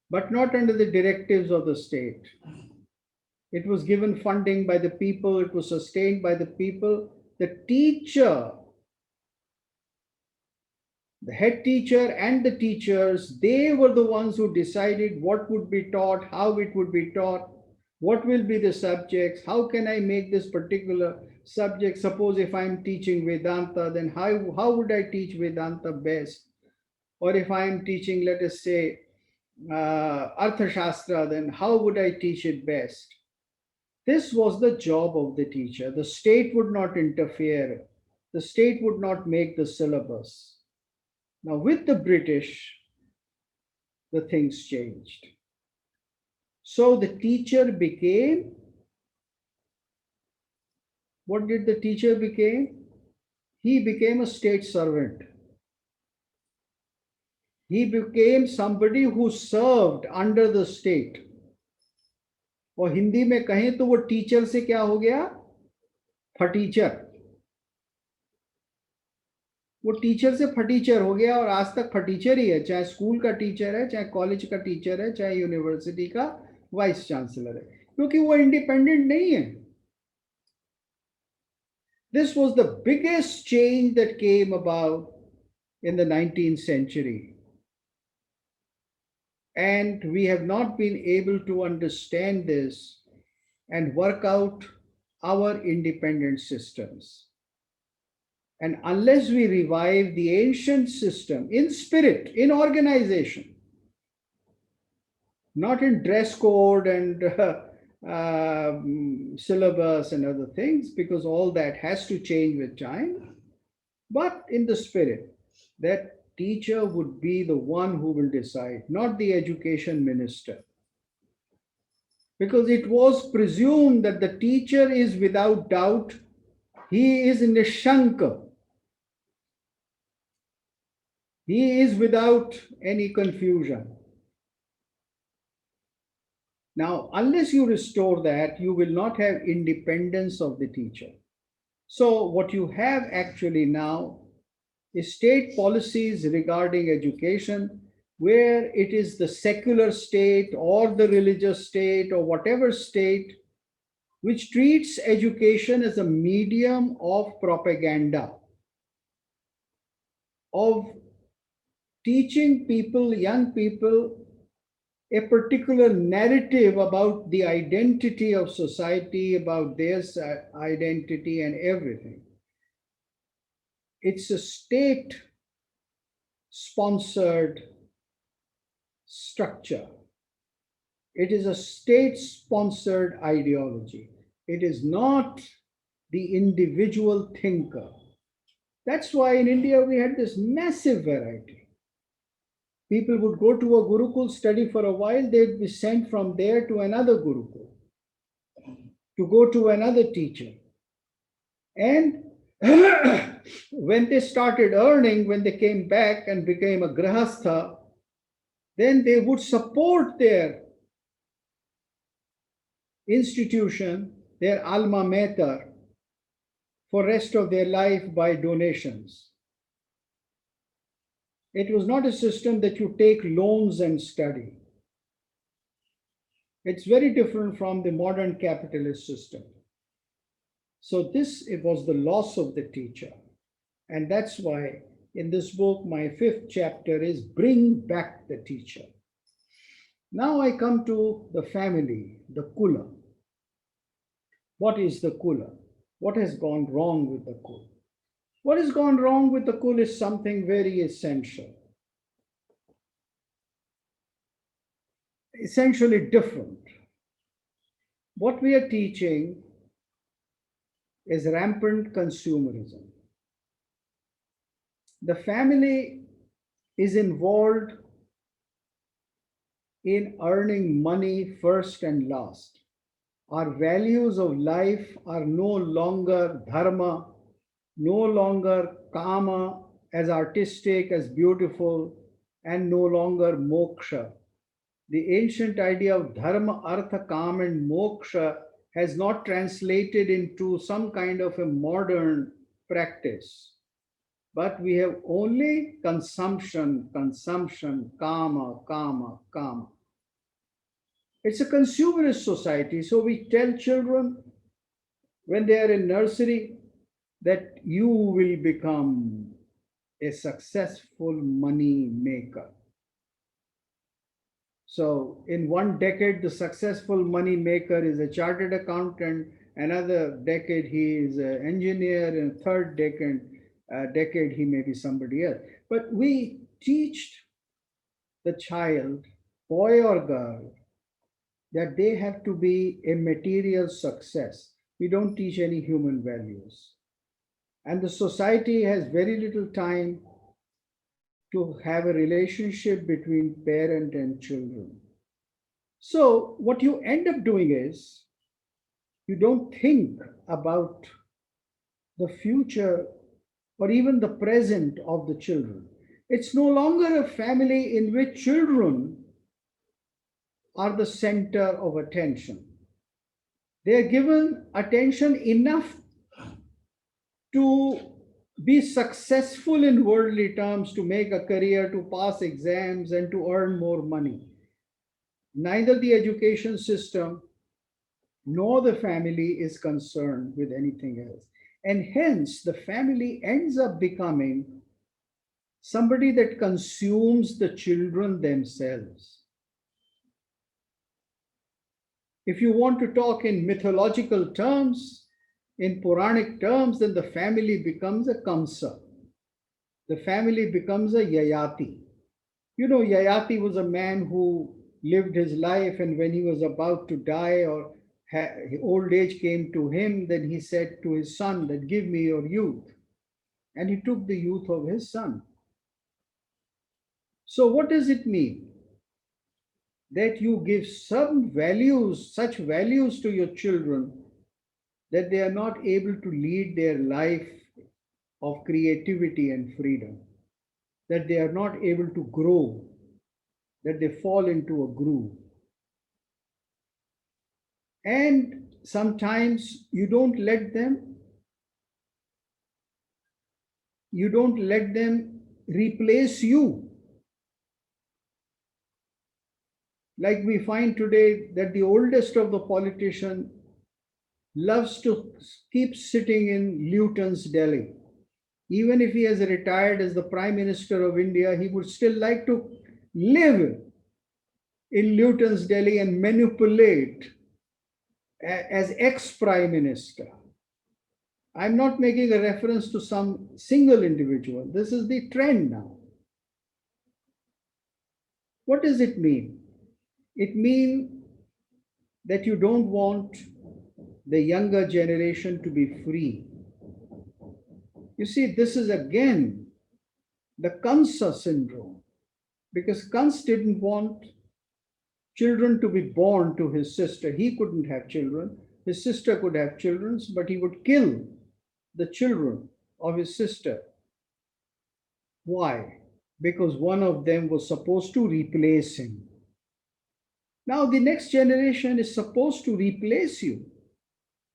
but not under the directives of the state. It was given funding by the people, it was sustained by the people. The teacher, the head teacher and the teachers, they were the ones who decided what would be taught, how it would be taught, what will be the subjects, how can I make this particular subject. Suppose if I'm teaching Vedanta, then how would I teach Vedanta best? Or if I'm teaching, let us say, Arthashastra, then how would I teach it best? This was the job of the teacher. The state would not interfere. The state would not make the syllabus. Now, with the British, the things changed. So the teacher became, what did the teacher become? He became a state servant. He became somebody who served under the state. और हिंदी में कहें तो वो teacher से क्या हो गया? फटीचर. वो टीचर से फटीचर हो गया और आज तक फटीचर ही है, चाहे स्कूल का टीचर है, चाहे कॉलेज का टीचर है, चाहे यूनिवर्सिटी का वाइस चांसलर है, क्योंकि वो इंडिपेंडेंट नहीं है. This was the biggest change that came about in the 19th century. And we have not been able to understand this and work out our independent systems. And unless we revive the ancient system in spirit, in organization, not in dress code and syllabus and other things, because all that has to change with time, but in the spirit that teacher would be the one who will decide, not the education minister. Because it was presumed that the teacher is without doubt, he is nishanka, he is without any confusion. Now, unless you restore that, you will not have independence of the teacher. So, what you have actually now is state policies regarding education, where it is the secular state or the religious state or whatever state which treats education as a medium of propaganda, of teaching people, young people, a particular narrative about the identity of society, about their identity and everything. It's a state sponsored structure. It is a state sponsored ideology. It is not the individual thinker. That's why in India we had this massive variety. People would go to a Gurukul, study for a while, they'd be sent from there to another Gurukul, to go to another teacher. And when they started earning, when they came back and became a grahastha, then they would support their institution, their alma mater, for rest of their life by donations. It was not a system that you take loans and study. It's very different from the modern capitalist system. So this it was the loss of the teacher. And that's why in this book, my 5th chapter is Bring Back the Teacher. Now I come to the family, the kula. What is the kula? What has gone wrong with the kula? What has gone wrong with the kula is something very essential. Essentially different. What we are teaching is rampant consumerism. The family is involved in earning money first and last. Our values of life are no longer dharma, no longer kama, as artistic, as beautiful, and no longer moksha. The ancient idea of dharma, artha, kama, and moksha has not translated into some kind of a modern practice. But we have only consumption, consumption, kama, kama, kama. It's a consumerist society. So we tell children when they are in nursery that you will become a successful money maker. So in one decade, the successful money maker is a chartered accountant. Another decade, he is an engineer. In a third decade, he may be somebody else. But we teach the child, boy or girl, that they have to be a material success. We don't teach any human values. And the society has very little time to have a relationship between parent and children. So, what you end up doing is you don't think about the future or even the present of the children. It's no longer a family in which children are the center of attention. They are given attention enough to be successful in worldly terms, to make a career, to pass exams, and to earn more money. Neither the education system nor the family is concerned with anything else. And hence, the family ends up becoming somebody that consumes the children themselves. If you want to talk in mythological terms, in Puranic terms, then the family becomes a Kamsa. The family becomes a Yayati. You know, Yayati was a man who lived his life, and when he was about to die or old age came to him, then he said to his son that, give me your youth. And he took the youth of his son. So what does it mean? That you give some values, such values to your children that they are not able to lead their life of creativity and freedom, that they are not able to grow, that they fall into a groove. And sometimes you don't let them replace you. Like we find today that the oldest of the politician loves to keep sitting in Luton's Delhi. Even if he has retired as the Prime Minister of India, he would still like to live in Luton's Delhi and manipulate as ex-Prime Minister. I'm not making a reference to some single individual. This is the trend now. What does it mean? It means that you don't want the younger generation to be free. You see, this is again the Kansa syndrome, because Kans didn't want children to be born to his sister. He couldn't have children. His sister could have children, but he would kill the children of his sister. Why? Because one of them was supposed to replace him. Now, the next generation is supposed to replace you.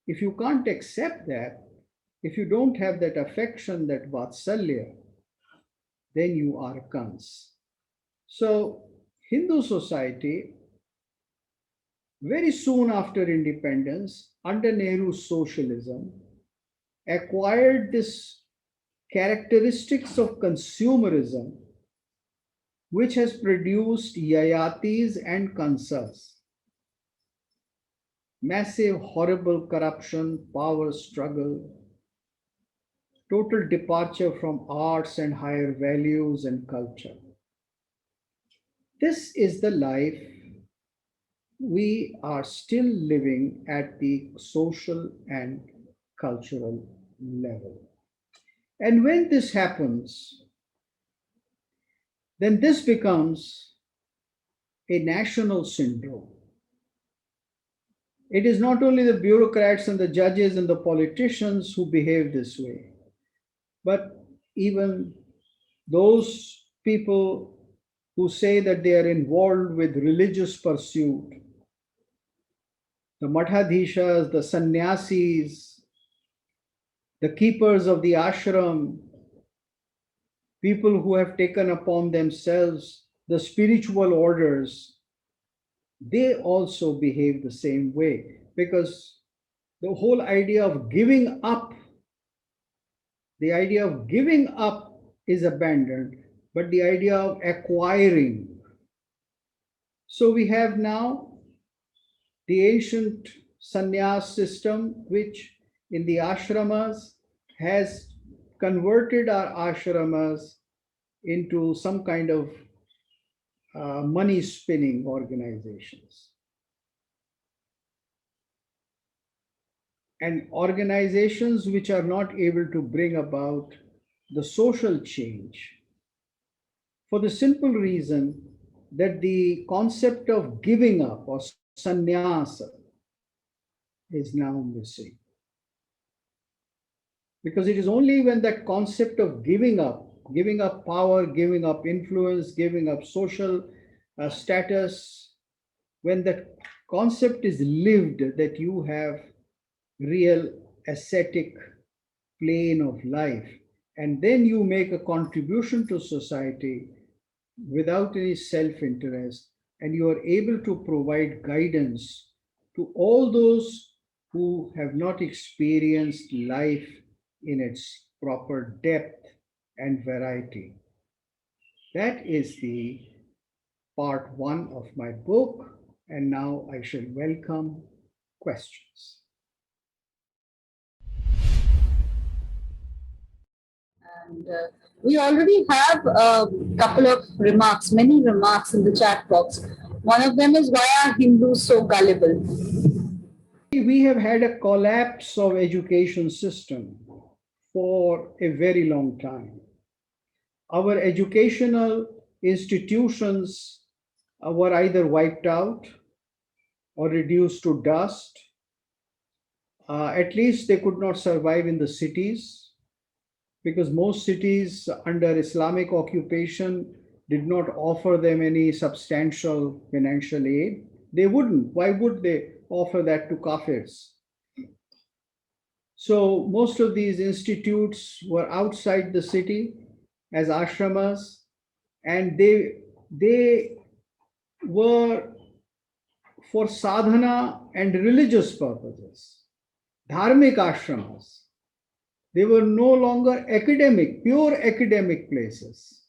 If you can't accept that, if you don't have that affection, that vatsalya, then you are Kans. So, Hindu society, very soon after independence, under Nehru's socialism, acquired this characteristics of consumerism, which has produced Yayatis and Kansas. Massive, horrible corruption, power struggle, total departure from arts and higher values and culture. This is the life we are still living at the social and cultural level. And when this happens, then this becomes a national syndrome. It is not only the bureaucrats and the judges and the politicians who behave this way, but even those people who say that they are involved with religious pursuit, the Mathadhishas, the sannyasis, the keepers of the ashram, people who have taken upon themselves the spiritual orders, they also behave the same way, because the whole idea of giving up, the idea of giving up is abandoned, but the idea of acquiring. So we have now the ancient sannyas system, which in the ashramas has converted our ashramas into some kind of money spinning organizations. And organizations which are not able to bring about the social change, for the simple reason that the concept of giving up or sannyasa is now missing. Because it is only when that concept of giving up power, giving up influence, giving up social status, when that concept is lived, that you have real ascetic plane of life, and then you make a contribution to society without any self interest, and you are able to provide guidance to all those who have not experienced life in its proper depth and variety. That is the part one of my book, and now I shall welcome questions. And we already have a couple of remarks, many remarks in the chat box. One of them is, why are Hindus so gullible? We have had a collapse of education system for a very long time. Our educational institutions were either wiped out or reduced to dust. At least they could not survive in the cities, because most cities under Islamic occupation did not offer them any substantial financial aid. They wouldn't. Why would they offer that to Kafirs? So most of these institutes were outside the city as ashramas, and they were for sadhana and religious purposes, dharmic ashramas. They were no longer academic, pure academic places.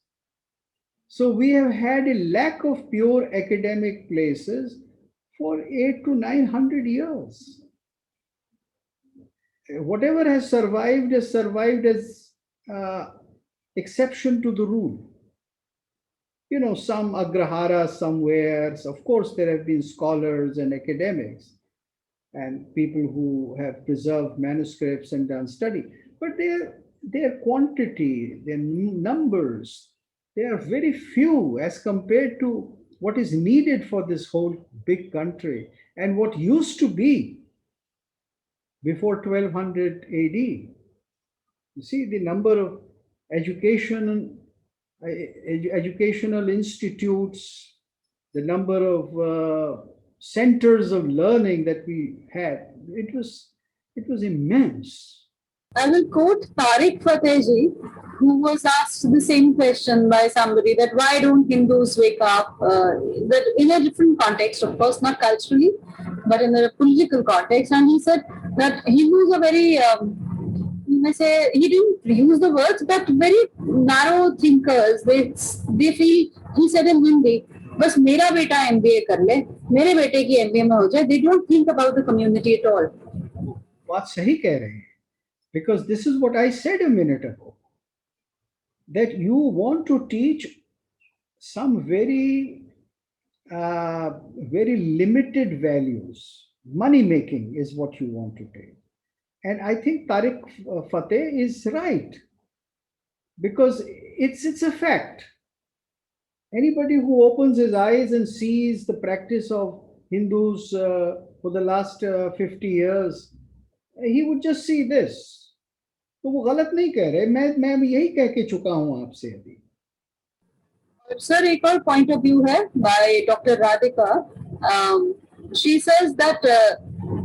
So we have had a lack of pure academic places for 800 to 900 years. Whatever has survived as uh, exception to the rule. You know, some agrahara somewhere. Of course, there have been scholars and academics and people who have preserved manuscripts and done study, but their quantity, their numbers, they are very few as compared to what is needed for this whole big country and what used to be before 1200 AD. You see the number of education, educational institutes, the number of centers of learning that we had. It was immense. I will quote Tariq Fatehji, who was asked the same question by somebody, that why don't Hindus wake up? That in a different context, of course, not culturally, but in a political context. And he said that Hindus are very, you may say, he didn't use the words, but very narrow thinkers. They feel, he said in Hindi, बस मेरा बेटा MBA कर ले, मेरे बेटे की MBA में हो जाए. They don't think about the community at all. बात सही कह रहे हैं, because this is what I said a minute ago, that you want to teach some very limited values. Money making is what you want to take. And I think Tariq Fateh is right, because it's a fact. Anybody who opens his eyes and sees the practice of Hindus for the last 50 years, he would just see this. तो वो गलत नहीं कह रहे, मैं यही कह के चुका हूं आपसे अभी. सर एक और पॉइंट ऑफ व्यू है by doctor Radhika. She says that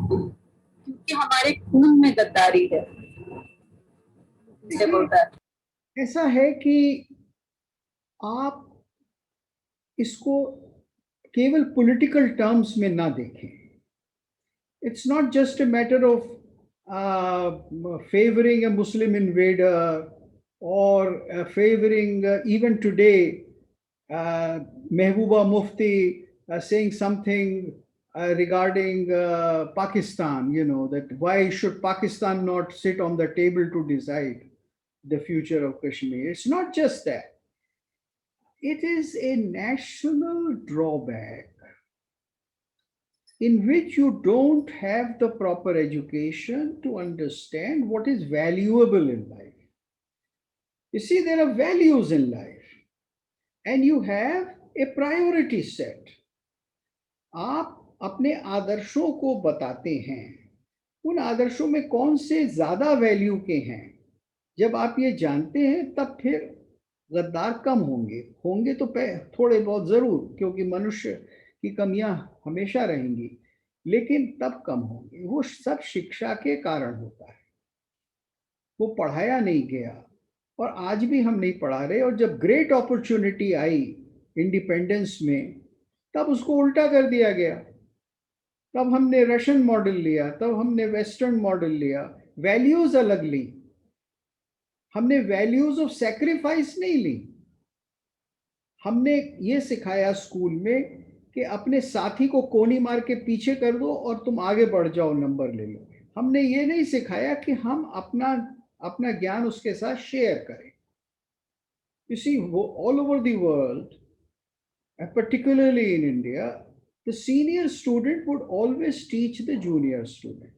क्योंकि हमारे खून में गद्दारी है. ऐसा है कि आप इसको केवल पॉलिटिकल टर्म्स में ना देखें. It's not just a matter of favoring a Muslim invader or favoring even today Mehbooba Mufti saying something regarding Pakistan, you know, that why should Pakistan not sit on the table to decide the future of Kashmir. It's not just that. It is a national drawback in which you don't have the proper education to understand what is valuable in life. You see, there are values in life, and you have a priority set. आप अपने आदर्शों को बताते हैं, उन आदर्शों में कौन से ज्यादा वैल्यू के हैं. जब आप ये जानते हैं तब फिर गद्दार कम होंगे तो थोड़े बहुत जरूर, क्योंकि मनुष्य की कमियां हमेशा रहेंगी, लेकिन तब कम होंगे. वो सब शिक्षा के कारण होता है, वो पढ़ाया नहीं गया, और आज भी हम नहीं पढ़ा रहे. और जब ग्रेट अपॉर्चुनिटी आई इंडिपेंडेंस में, तब उसको उल्टा कर दिया गया, तब हमने रशियन मॉडल लिया, तब हमने वेस्टर्न मॉडल लिया, वैल्यूज अलग ली, हमने वैल्यूज ऑफ सैक्रिफाइस नहीं ली। हमने ये सिखाया स्कूल में कि अपने साथी को कोनी मार के पीछे कर दो और तुम आगे बढ़ जाओ, नंबर ले लो। हमने ये नहीं सिखाया कि हम अपना अपना ज्ञान उसके साथ शेयर करें। You see, all over the world, particularly in India, the senior student would always teach the junior student.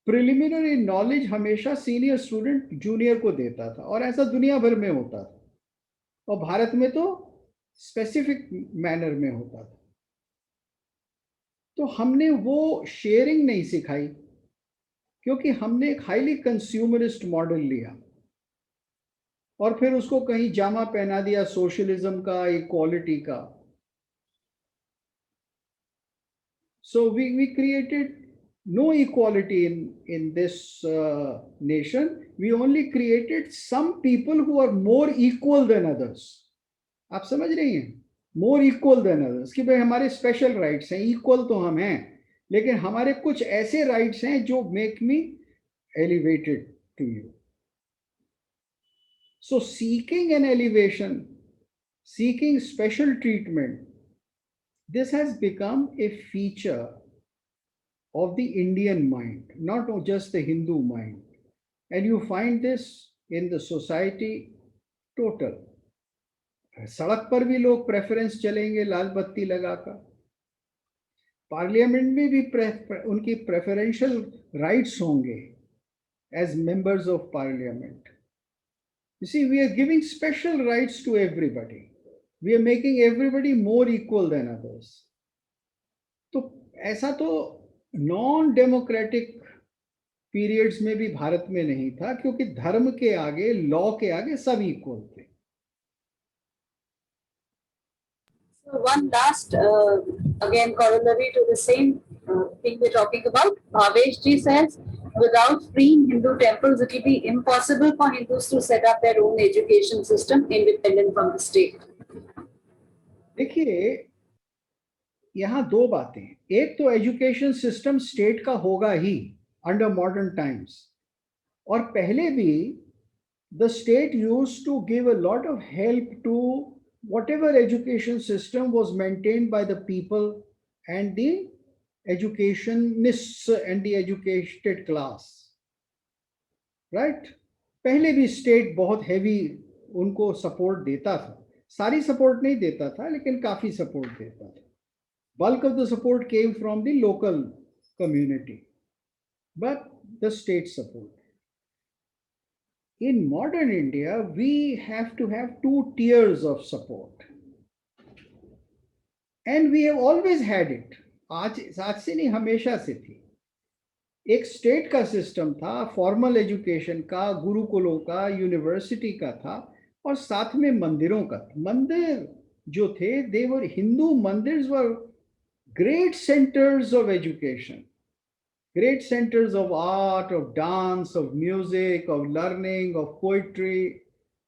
Preliminary knowledge हमेशा सीनियर स्टूडेंट जूनियर को देता था, और ऐसा दुनिया भर में होता था, और भारत में तो स्पेसिफिक मैनर में होता था। तो हमने वो शेयरिंग नहीं सिखाई, क्योंकि हमने एक हाईली कंज्यूमरिस्ट मॉडल लिया और फिर उसको कहीं जामा पहना दिया सोशलिज्म का, इक्वालिटी का। So we created no equality in this nation. We only created some people who are more equal than others. आप समझ रही हैं? More equal than others कि भाई हमारे स्पेशल राइट्स हैं, इक्वल तो हम हैं, लेकिन हमारे कुछ ऐसे राइट्स हैं जो make me elevated to you. So seeking an elevation, seeking special treatment, this has become a feature of the Indian mind, not just the Hindu mind. And you find this in the society total. सड़क पर भी लोग preference चलेंगे लाल बत्ती लगाकर, parliament में भी उनकी प्रेफरेंशियल राइट्स होंगे as members of parliament. You see, we are giving special rights to everybody. We are making everybody more equal than others. तो ऐसा तो नॉन डेमोक्रेटिक पीरियड्स में भी भारत में नहीं था, क्योंकि धर्म के आगे, लॉ के आगे सब इक्वल थे। So one last, again, corollary to the same thing we're talking about. Bhavesh ji says, without freeing Hindu temples, it will be impossible for Hindus to set up their own education system independent from the state. देखिए, यहाँ दो बातें, एक तो education system state का होगा ही under modern times, और पहले भी the state used to give a lot of help to whatever education system was maintained by the people and the educationists and the educated class, right? पहले भी state बहुत heavy उनको support देता था, सारी सपोर्ट नहीं देता था, लेकिन काफी सपोर्ट देता था। Bulk of the support came from the local community, but the state support. In modern India, we have to have two tiers of support, and we have always had it. आज से नहीं, हमेशा से थी। एक state का system था, formal education का, गुरुकुलों का, यूनिवर्सिटी का था, और साथ में मंदिरों का। मंदिर जो थे, दे वर हिंदू मंदिर्स वर great centers of education, great centers of art, of dance, of music, of learning, of poetry,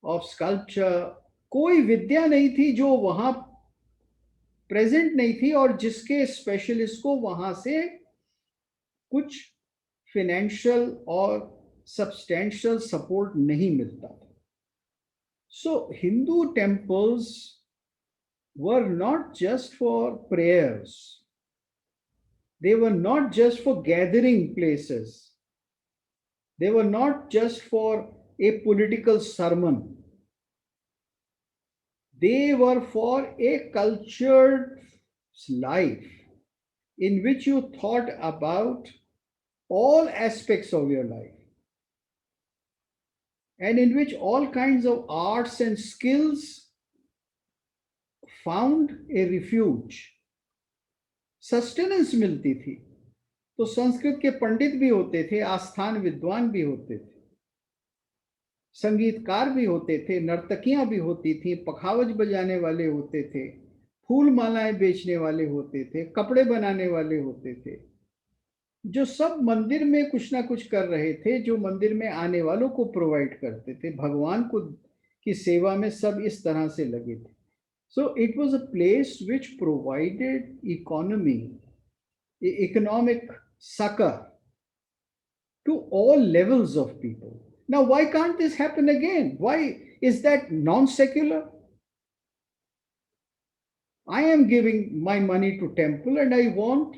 of sculpture. कोई विद्या नहीं थी जो वहां प्रेजेंट नहीं थी और जिसके स्पेशलिस्ट को वहां से कुछ फाइनेंशियल और सब्सटेंशियल सपोर्ट नहीं मिलता था। So Hindu temples were not just for prayers. They were not just for gathering places. They were not just for a political sermon. They were for a cultured life in which you thought about all aspects of your life, and in which all kinds of arts and skills found a refuge. Sustenance मिलती थी। तो संस्कृत के पंडित भी होते थे, आस्थान विद्वान भी होते थे, संगीतकार भी होते थे, नर्तकियां भी होती थी, पखावज बजाने वाले होते थे, फूल मालाएं बेचने वाले होते थे, कपड़े बनाने वाले होते थे, जो सब मंदिर में कुछ ना कुछ कर रहे थे, जो मंदिर में आने वालों को प्रोवाइड करते थे। भगवान को की सेवा में सब इस तरह से लगे थे। So it was a place which provided economic succor to all levels of people. Now, why can't this happen again? Why is that non secular? I am giving my money to temple and I want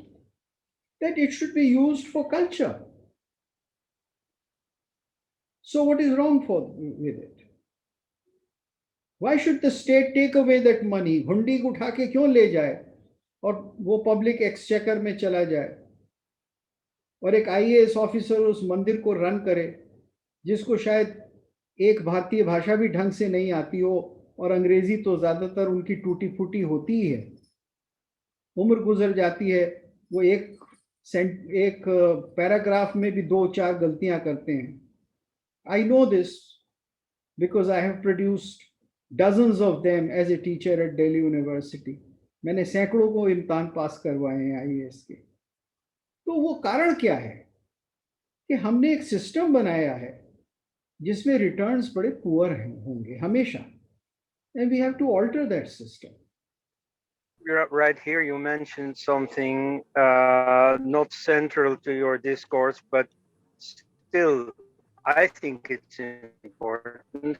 that it should be used for culture. So what is wrong with it? Why should the state take away that money? हुंडी को उठा के क्यों ले जाए और वो public exchequer में चला जाए और एक आईएएस ऑफिसर उस मंदिर को रन करे जिसको शायद एक भारतीय भाषा भी ढंग से नहीं आती हो और अंग्रेजी तो ज्यादातर उनकी टूटी फूटी होती ही है, उम्र गुजर जाती है, वो एक पैराग्राफ में भी 2-4 गलतियां करते हैं. I know this because I have produced dozens of them as a teacher at Delhi University. मैंने सैकड़ों को इम्तिहान पास करवाए हैं आईएएस के. तो वो कारण क्या है कि हमने एक सिस्टम बनाया है जिसमें रिटर्न्स बड़े पुअर होंगे हमेशा, and we have to alter that system. Right here, you mentioned something not central to your discourse, but still, I think it's important.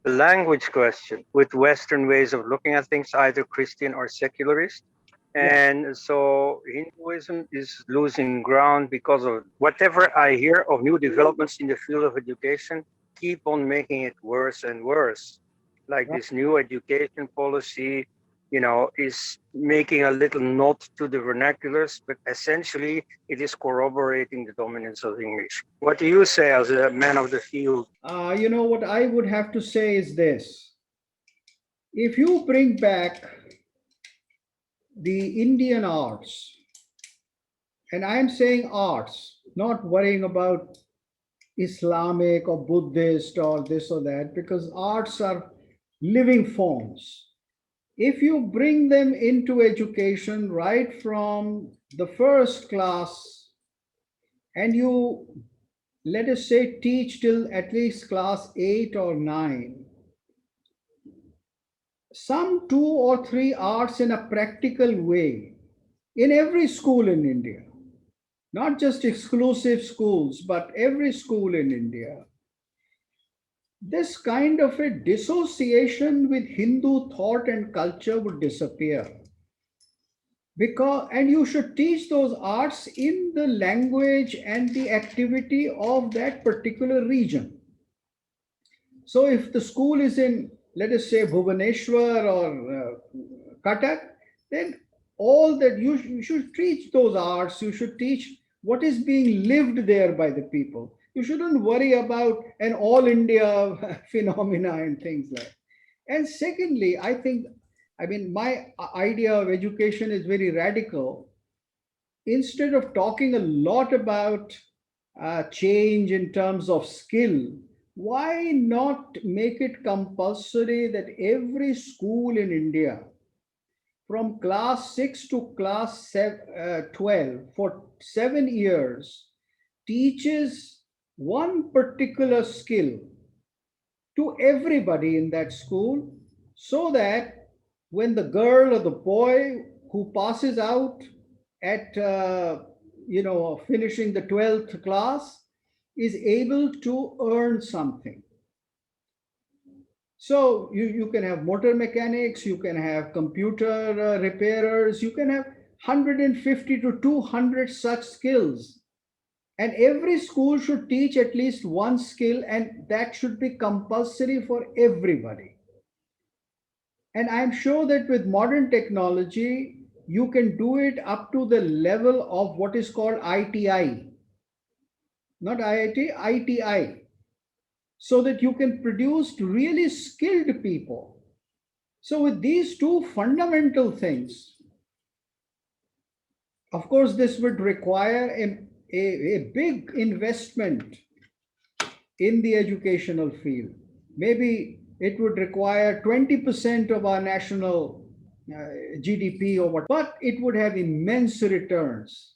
The language question with Western ways of looking at things, either Christian or secularist. And so Hinduism is losing ground because of whatever I hear of new developments in the field of education, keep on making it worse and worse. Like this new education policy, is making a little nod to the vernaculars, but essentially it is corroborating the dominance of English. What do you say as a man of the field? What I would have to say is this. If you bring back the Indian arts, and I am saying arts, not worrying about Islamic or Buddhist or this or that, because arts are living forms. If you bring them into education right from the first class and you, let us say, teach till at least class 8 or 9, some 2 or 3 arts in a practical way in every school in India, not just exclusive schools, but every school in India, this kind of a dissociation with Hindu thought and culture would disappear. And you should teach those arts in the language and the activity of that particular region. So if the school is in, let us say, Bhubaneswar or Cuttack, then all that you should teach those arts, you should teach what is being lived there by the people. You shouldn't worry about an all India phenomena and things like that. And secondly, my idea of education is very radical. Instead of talking a lot about change in terms of skill, why not make it compulsory that every school in India, from class 6 to class 12, for 7 years, teaches one particular skill to everybody in that school, so that when the girl or the boy who passes out at finishing the 12th class is able to earn something. So you can have motor mechanics, you can have computer repairers, you can have 150 to 200 such skills. And every school should teach at least one skill, and that should be compulsory for everybody. And I'm sure that with modern technology, you can do it up to the level of what is called ITI, not IIT, ITI, so that you can produce really skilled people. So with these two fundamental things, of course, this would require a big investment in the educational field. Maybe it would require 20% of our national GDP or what, but it would have immense returns.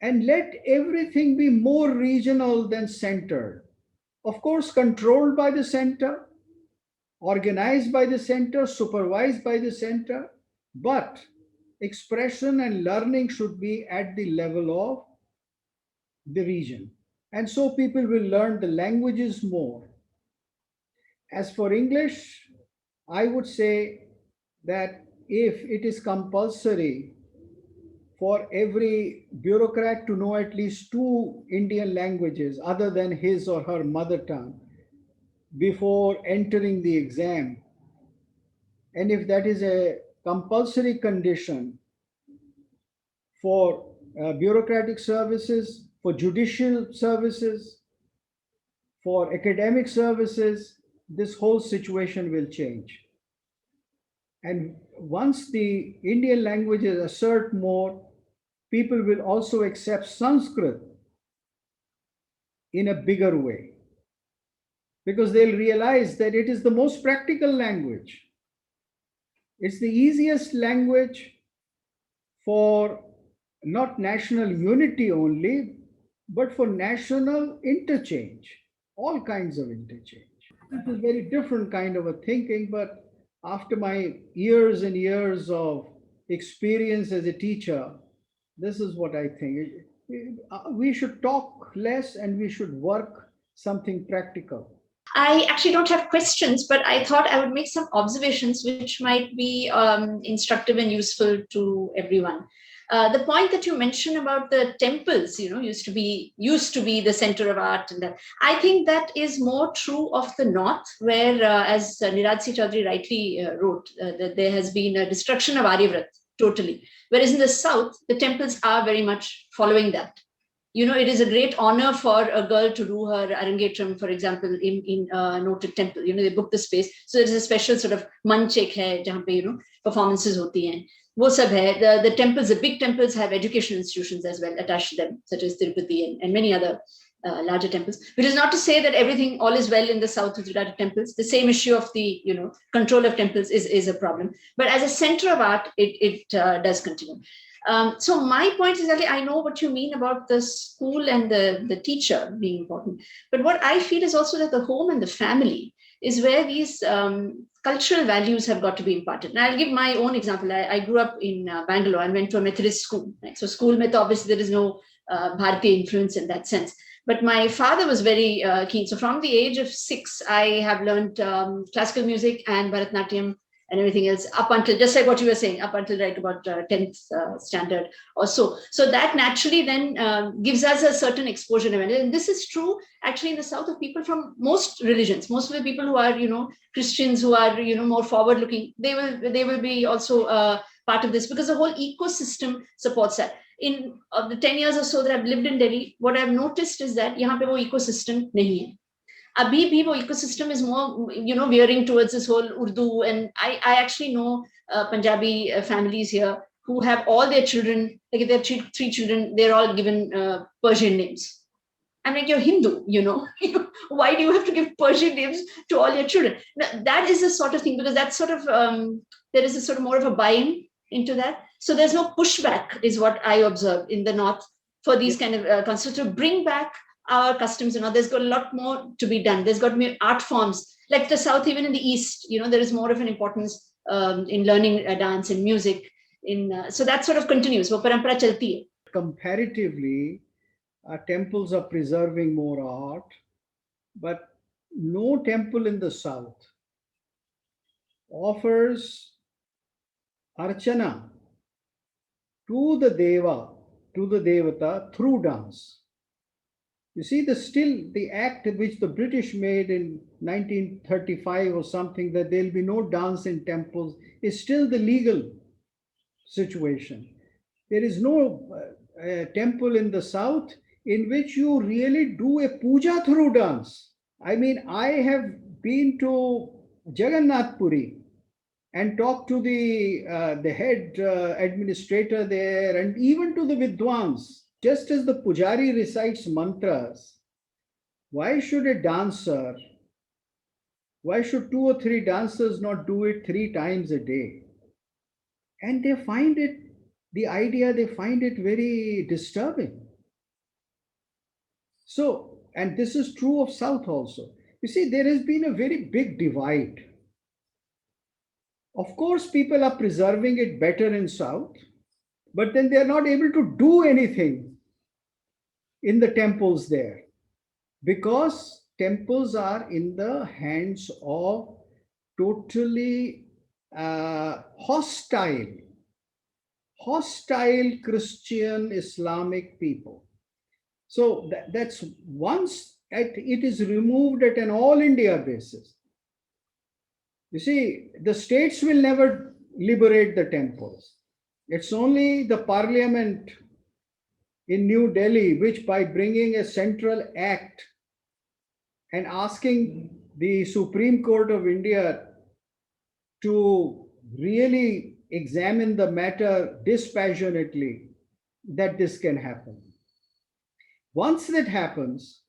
And let everything be more regional than centered. Of course, controlled by the center, organized by the center, supervised by the center, but expression and learning should be at the level of the region. And so people will learn the languages more. As for English, I would say that if it is compulsory for every bureaucrat to know at least two Indian languages other than his or her mother tongue before entering the exam, and if that is a compulsory condition for bureaucratic services, for judicial services, for academic services, this whole situation will change. And once the Indian languages assert more, people will also accept Sanskrit in a bigger way because they'll realize that it is the most practical language. It's the easiest language for not national unity only, but for national interchange, all kinds of interchange. This is very different kind of a thinking, but after my years and years of experience as a teacher, this is what I think. We should talk less and we should work something practical. I actually don't have questions, but I thought I would make some observations which might be instructive and useful to everyone. The point that you mentioned about the temples, used to be the center of art, and that, I think that is more true of the north, where, as Nirad C. Chaudhary rightly wrote, that there has been a destruction of Aryavrat totally. Whereas in the south, the temples are very much following that. It is a great honor for a girl to do her Arangetram, for example, in a noted temple. They book the space. So there's a special sort of manchek hai, jahan pe, performances hoti hain. Wo sab hai. The temples, the big temples have educational institutions as well attached to them, such as Tirupati and many other larger temples. Which is not to say that everything, all is well in the south with regard to temples. The same issue of the, control of temples is a problem. But as a center of art, it does continue. So my point is that I know what you mean about the school and the teacher being important. But what I feel is also that the home and the family is where these cultural values have got to be imparted. And I'll give my own example. I grew up in Bangalore and went to a Methodist school. Right? So school method, obviously there is no Bharatiya influence in that sense. But my father was very keen. So from the age of 6, I have learned classical music and Bharatanatyam and everything else up until, just like what you were saying, up until right about 10th standard or so. So that naturally then gives us a certain exposure. And this is true actually in the south of people from most religions. Most of the people who are, Christians, who are, more forward looking, they will be also part of this, because the whole ecosystem supports that. In the 10 years or so that I've lived in Delhi, what I've noticed is that yahan pe wo ecosystem nahi hai. Abhi bhi wo ecosystem is more, veering towards this whole Urdu. And I actually know Punjabi families here who have all their children, like if they have three children, they're all given Persian names. I'm like, you're Hindu, why do you have to give Persian names to all your children? Now, that is the sort of thing, because that's sort of, there is a sort of more of a buy-in into that. So there's no pushback is what I observe in the north for these kind of concepts to bring back our customs. There's got a lot more to be done. There's got to be art forms like the south, even in the east, there is more of an importance in learning dance and music. So that sort of continues. Wo parampara chalti hai. Comparatively, temples are preserving more art, but no temple in the south offers archana to the deva, to the devata through dance. You see, the act which the British made in 1935 or something, that there'll be no dance in temples, is still the legal situation. There is no temple in the south in which you really do a puja through dance. I mean, I have been to Jagannath Puri and talked to the head administrator there, and even to the Vidwans. Just as the pujari recites mantras, why should a dancer, why should 2 or 3 dancers not do it 3 times a day? And they find it, they find it very disturbing. So, and this is true of South also. You see, there has been a very big divide Of course, people are preserving it better in South, but then they are not able to do anything in the temples there because temples are in the hands of totally hostile Christian Islamic people. So that's once it is removed at an all India basis. You see, the states will never liberate the temples. It's only the parliament in New Delhi, which by bringing a central act and asking the Supreme Court of India to really examine the matter dispassionately, that this can happen. Once that happens,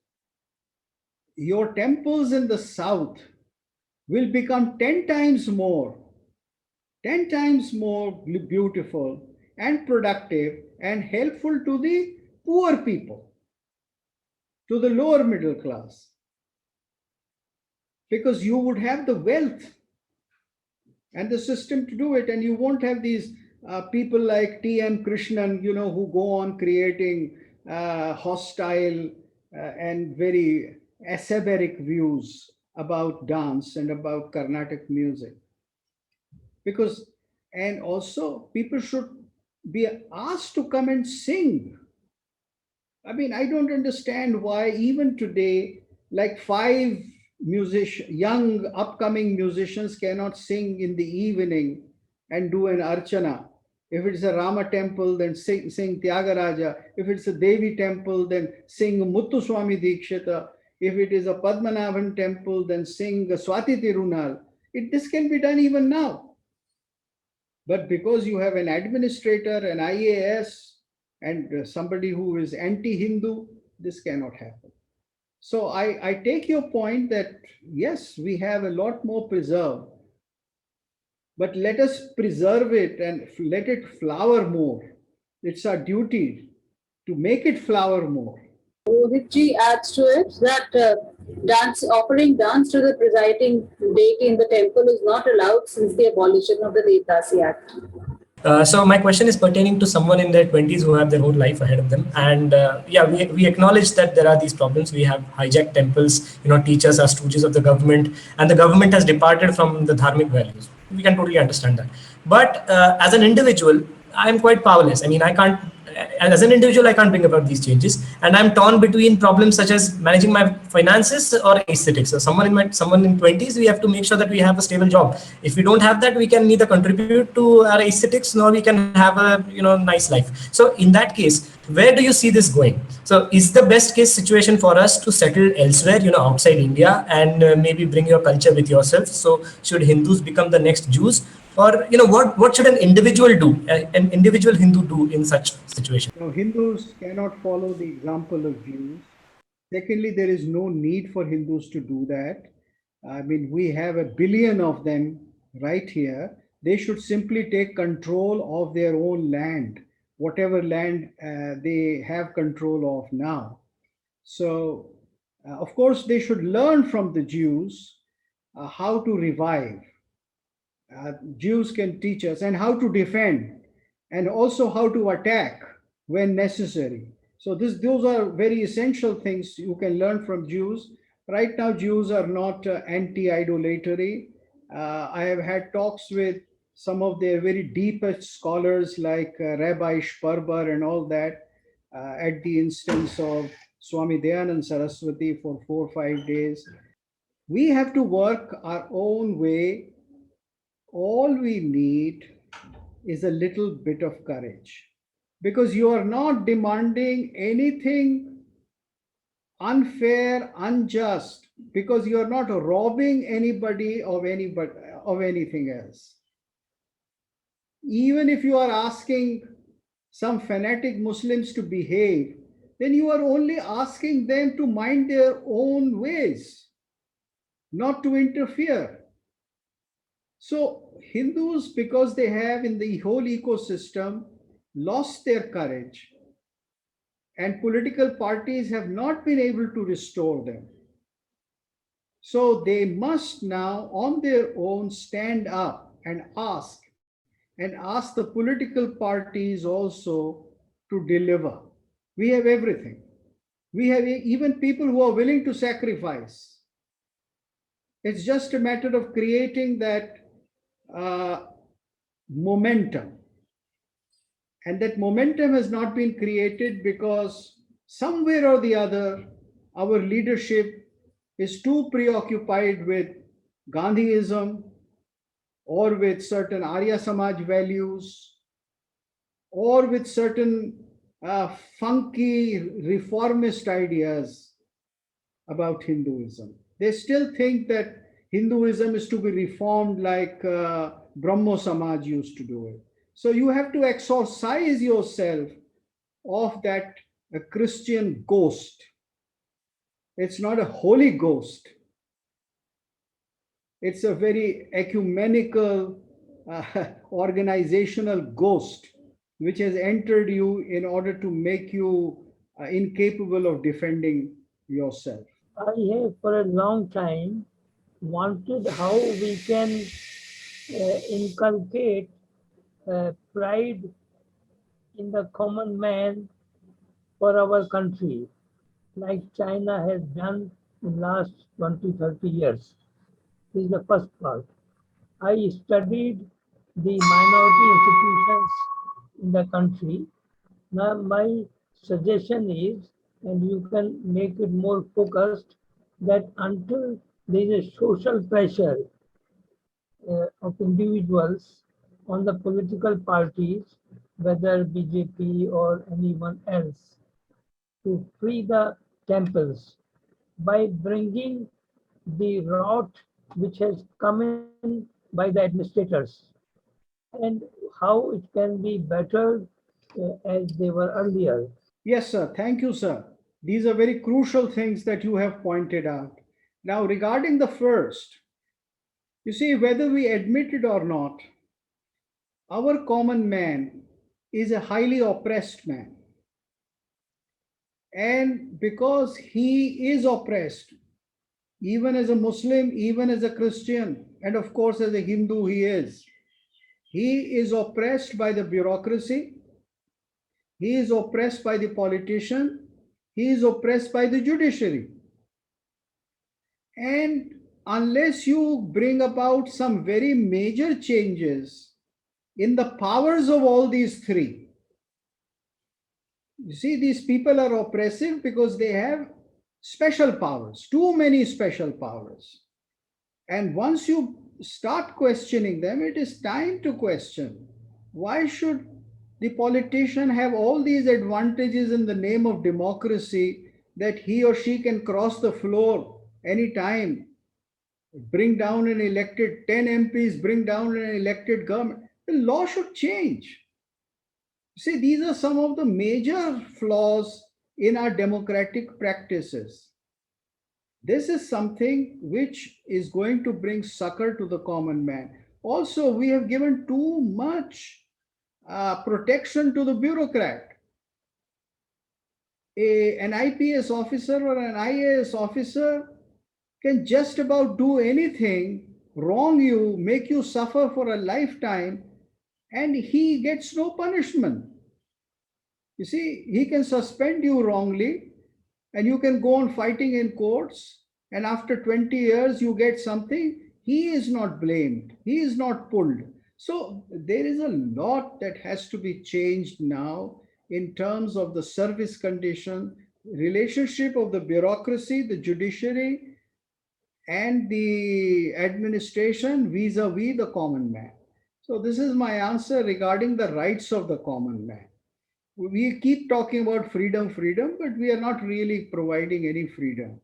your temples in the south will become 10 times more beautiful and productive and helpful to the poor people, to the lower middle class, because you would have the wealth and the system to do it, and you won't have these people like T.M. Krishnan, who go on creating hostile and very acerbic views about dance and about Carnatic music. Because, and also people should be asked to come and sing. I mean, I don't understand why even today, like young upcoming musicians cannot sing in the evening and do an archana. If it's a Rama temple, then sing Tyagaraja. If it's a Devi temple, then sing Muthuswami Dikshita. If it is a Padmanabhan temple, then sing Swati Tirunal. This can be done even now. But because you have an administrator, an IAS, and somebody who is anti-Hindu, this cannot happen. So I take your point that yes, we have a lot more preserved, but let us preserve it and let it flower more. It's our duty to make it flower more. Rohitji adds to it that offering dance to the presiding deity in the temple is not allowed since the abolition of the Devdasi Act. So my question is pertaining to someone in their 20s who have their whole life ahead of them, and we acknowledge that there are these problems. We have hijacked temples, teachers are stooges of the government, and the government has departed from the dharmic values. We can totally understand that. But as an individual, I'm quite powerless. I mean, as an individual, I can't bring about these changes, and I'm torn between problems such as managing my finances or aesthetics. So someone in 20s, we have to make sure that we have a stable job. If we don't have that, we can neither contribute to our aesthetics nor we can have a nice life. So in that case, where do you see this going? So is the best case situation for us to settle elsewhere, outside India, and maybe bring your culture with yourself? So should Hindus become the next Jews? Or what should an individual do, an individual Hindu do in such situation? Hindus cannot follow the example of Jews. Secondly, there is no need for Hindus to do that. I mean, we have 1 billion of them right here. They should simply take control of their own land, whatever land they have control of now. So, of course, they should learn from the Jews how to revive. Jews can teach us and how to defend and also how to attack when necessary. So those are very essential things you can learn from Jews. Right now, Jews are not anti-idolatry. I have had talks with some of their very deepest scholars like Rabbi Sperber and all that at the instance of Swami Dayanand Saraswati for 4 or 5 days. We have to work our own way. All we need is a little bit of courage, because you are not demanding anything unfair, unjust, because you are not robbing anybody of anything else. Even if you are asking some fanatic Muslims to behave, then you are only asking them to mind their own ways, not to interfere. So Hindus, because they have in the whole ecosystem lost their courage, and political parties have not been able to restore them. So they must now on their own stand up and ask the political parties also to deliver. We have everything. We have even people who are willing to sacrifice. It's just a matter of creating that uh, momentum. And that momentum has not been created because somewhere or the other, our leadership is too preoccupied with Gandhiism or with certain Arya Samaj values or with certain funky reformist ideas about Hinduism. They still think that Hinduism is to be reformed like Brahmo Samaj used to do it. So you have to exorcise yourself of that Christian ghost. It's not a holy ghost. It's a very ecumenical, organizational ghost which has entered you in order to make you incapable of defending yourself. I have for a long time wanted how we can inculcate pride in the common man for our country, like China has done in last 20, 30 years. This is the first part. I studied the minority institutions in the country. Now my suggestion is, and you can make it more focused, that until there is a social pressure of individuals on the political parties, whether BJP or anyone else, to free the temples by bringing the rot which has come in by the administrators, and how it can be better as they were earlier. Yes, sir. Thank you, sir. These are very crucial things that you have pointed out. Now, regarding the first, you see, whether we admit it or not, our common man is a highly oppressed man. And because he is oppressed, even as a Muslim, even as a Christian, and of course as a Hindu, he is oppressed by the bureaucracy, he is oppressed by the politician, he is oppressed by the judiciary. And unless you bring about some very major changes in the powers of all these three, you see, these people are oppressive because they have special powers, too many special powers. And once you start questioning them, it is time to question, why should the politician have all these advantages in the name of democracy, that he or she can cross the floor anytime, bring down an elected 10 MPs, bring down an elected government? The law should change. See, these are some of the major flaws in our democratic practices. This is something which is going to bring succor to the common man. Also, we have given too much protection to the bureaucrat. An IPS officer or an IAS officer can just about do anything, wrong you, make you suffer for a lifetime, and he gets no punishment. You see, he can suspend you wrongly and you can go on fighting in courts, and after 20 years you get something. He is not blamed, he is not pulled. So there is a lot that has to be changed now in terms of the service condition, relationship of the bureaucracy, the judiciary, and the administration vis-a-vis the common man. So this is my answer regarding the rights of the common man. We keep talking about freedom, but we are not really providing any freedom.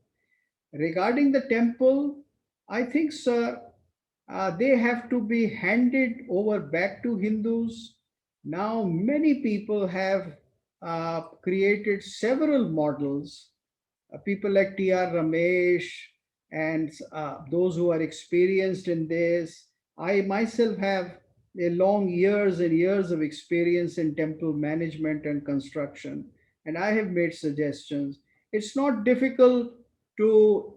Regarding the temple, I think, sir, they have to be handed over back to Hindus. Now, many people have created several models. People like T.R. Ramesh and those who are experienced in this. I myself have a long years and years of experience in temple management and construction, and I have made suggestions. It's not difficult to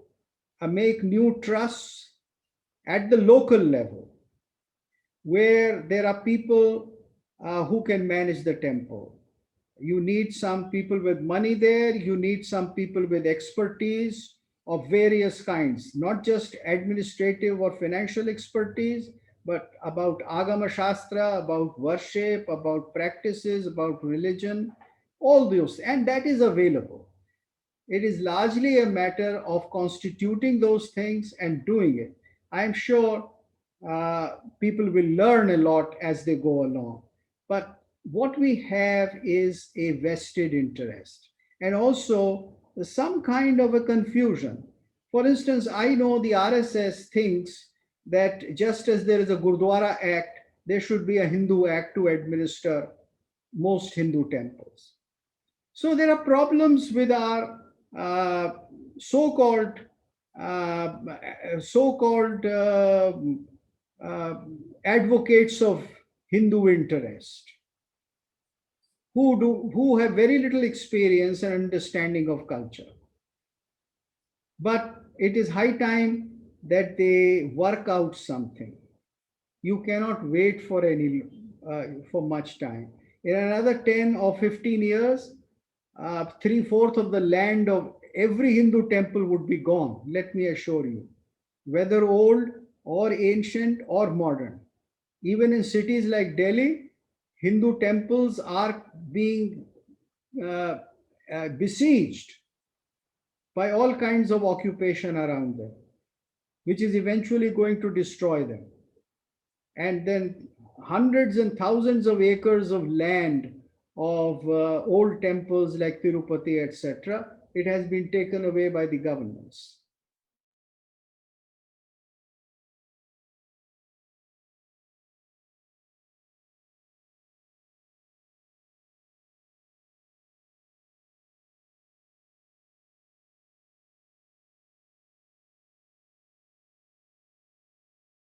make new trusts at the local level. where there are people who can manage the temple. You need some people with money there. You need some people with expertise of various kinds, not just administrative or financial expertise, but about Agama Shastra, about worship, about practices, about religion, all those. And that is available. It is largely a matter of constituting those things and doing it. I'm sure people will learn a lot as they go along. But what we have is a vested interest and also some kind of a confusion. For instance, I know the RSS thinks that just as there is a Gurdwara Act, there should be a Hindu Act to administer most Hindu temples. So there are problems with our so-called advocates of Hindu interest, who have very little experience and understanding of culture. But it is high time that they work out something. You cannot wait for for much time. In another 10 or 15 years, 3/4 of the land of every Hindu temple would be gone, let me assure you, whether old or ancient or modern. Even in cities like Delhi, Hindu temples are being besieged by all kinds of occupation around them, which is eventually going to destroy them. And then hundreds and thousands of acres of land of old temples like Tirupati, etc., it has been taken away by the governments.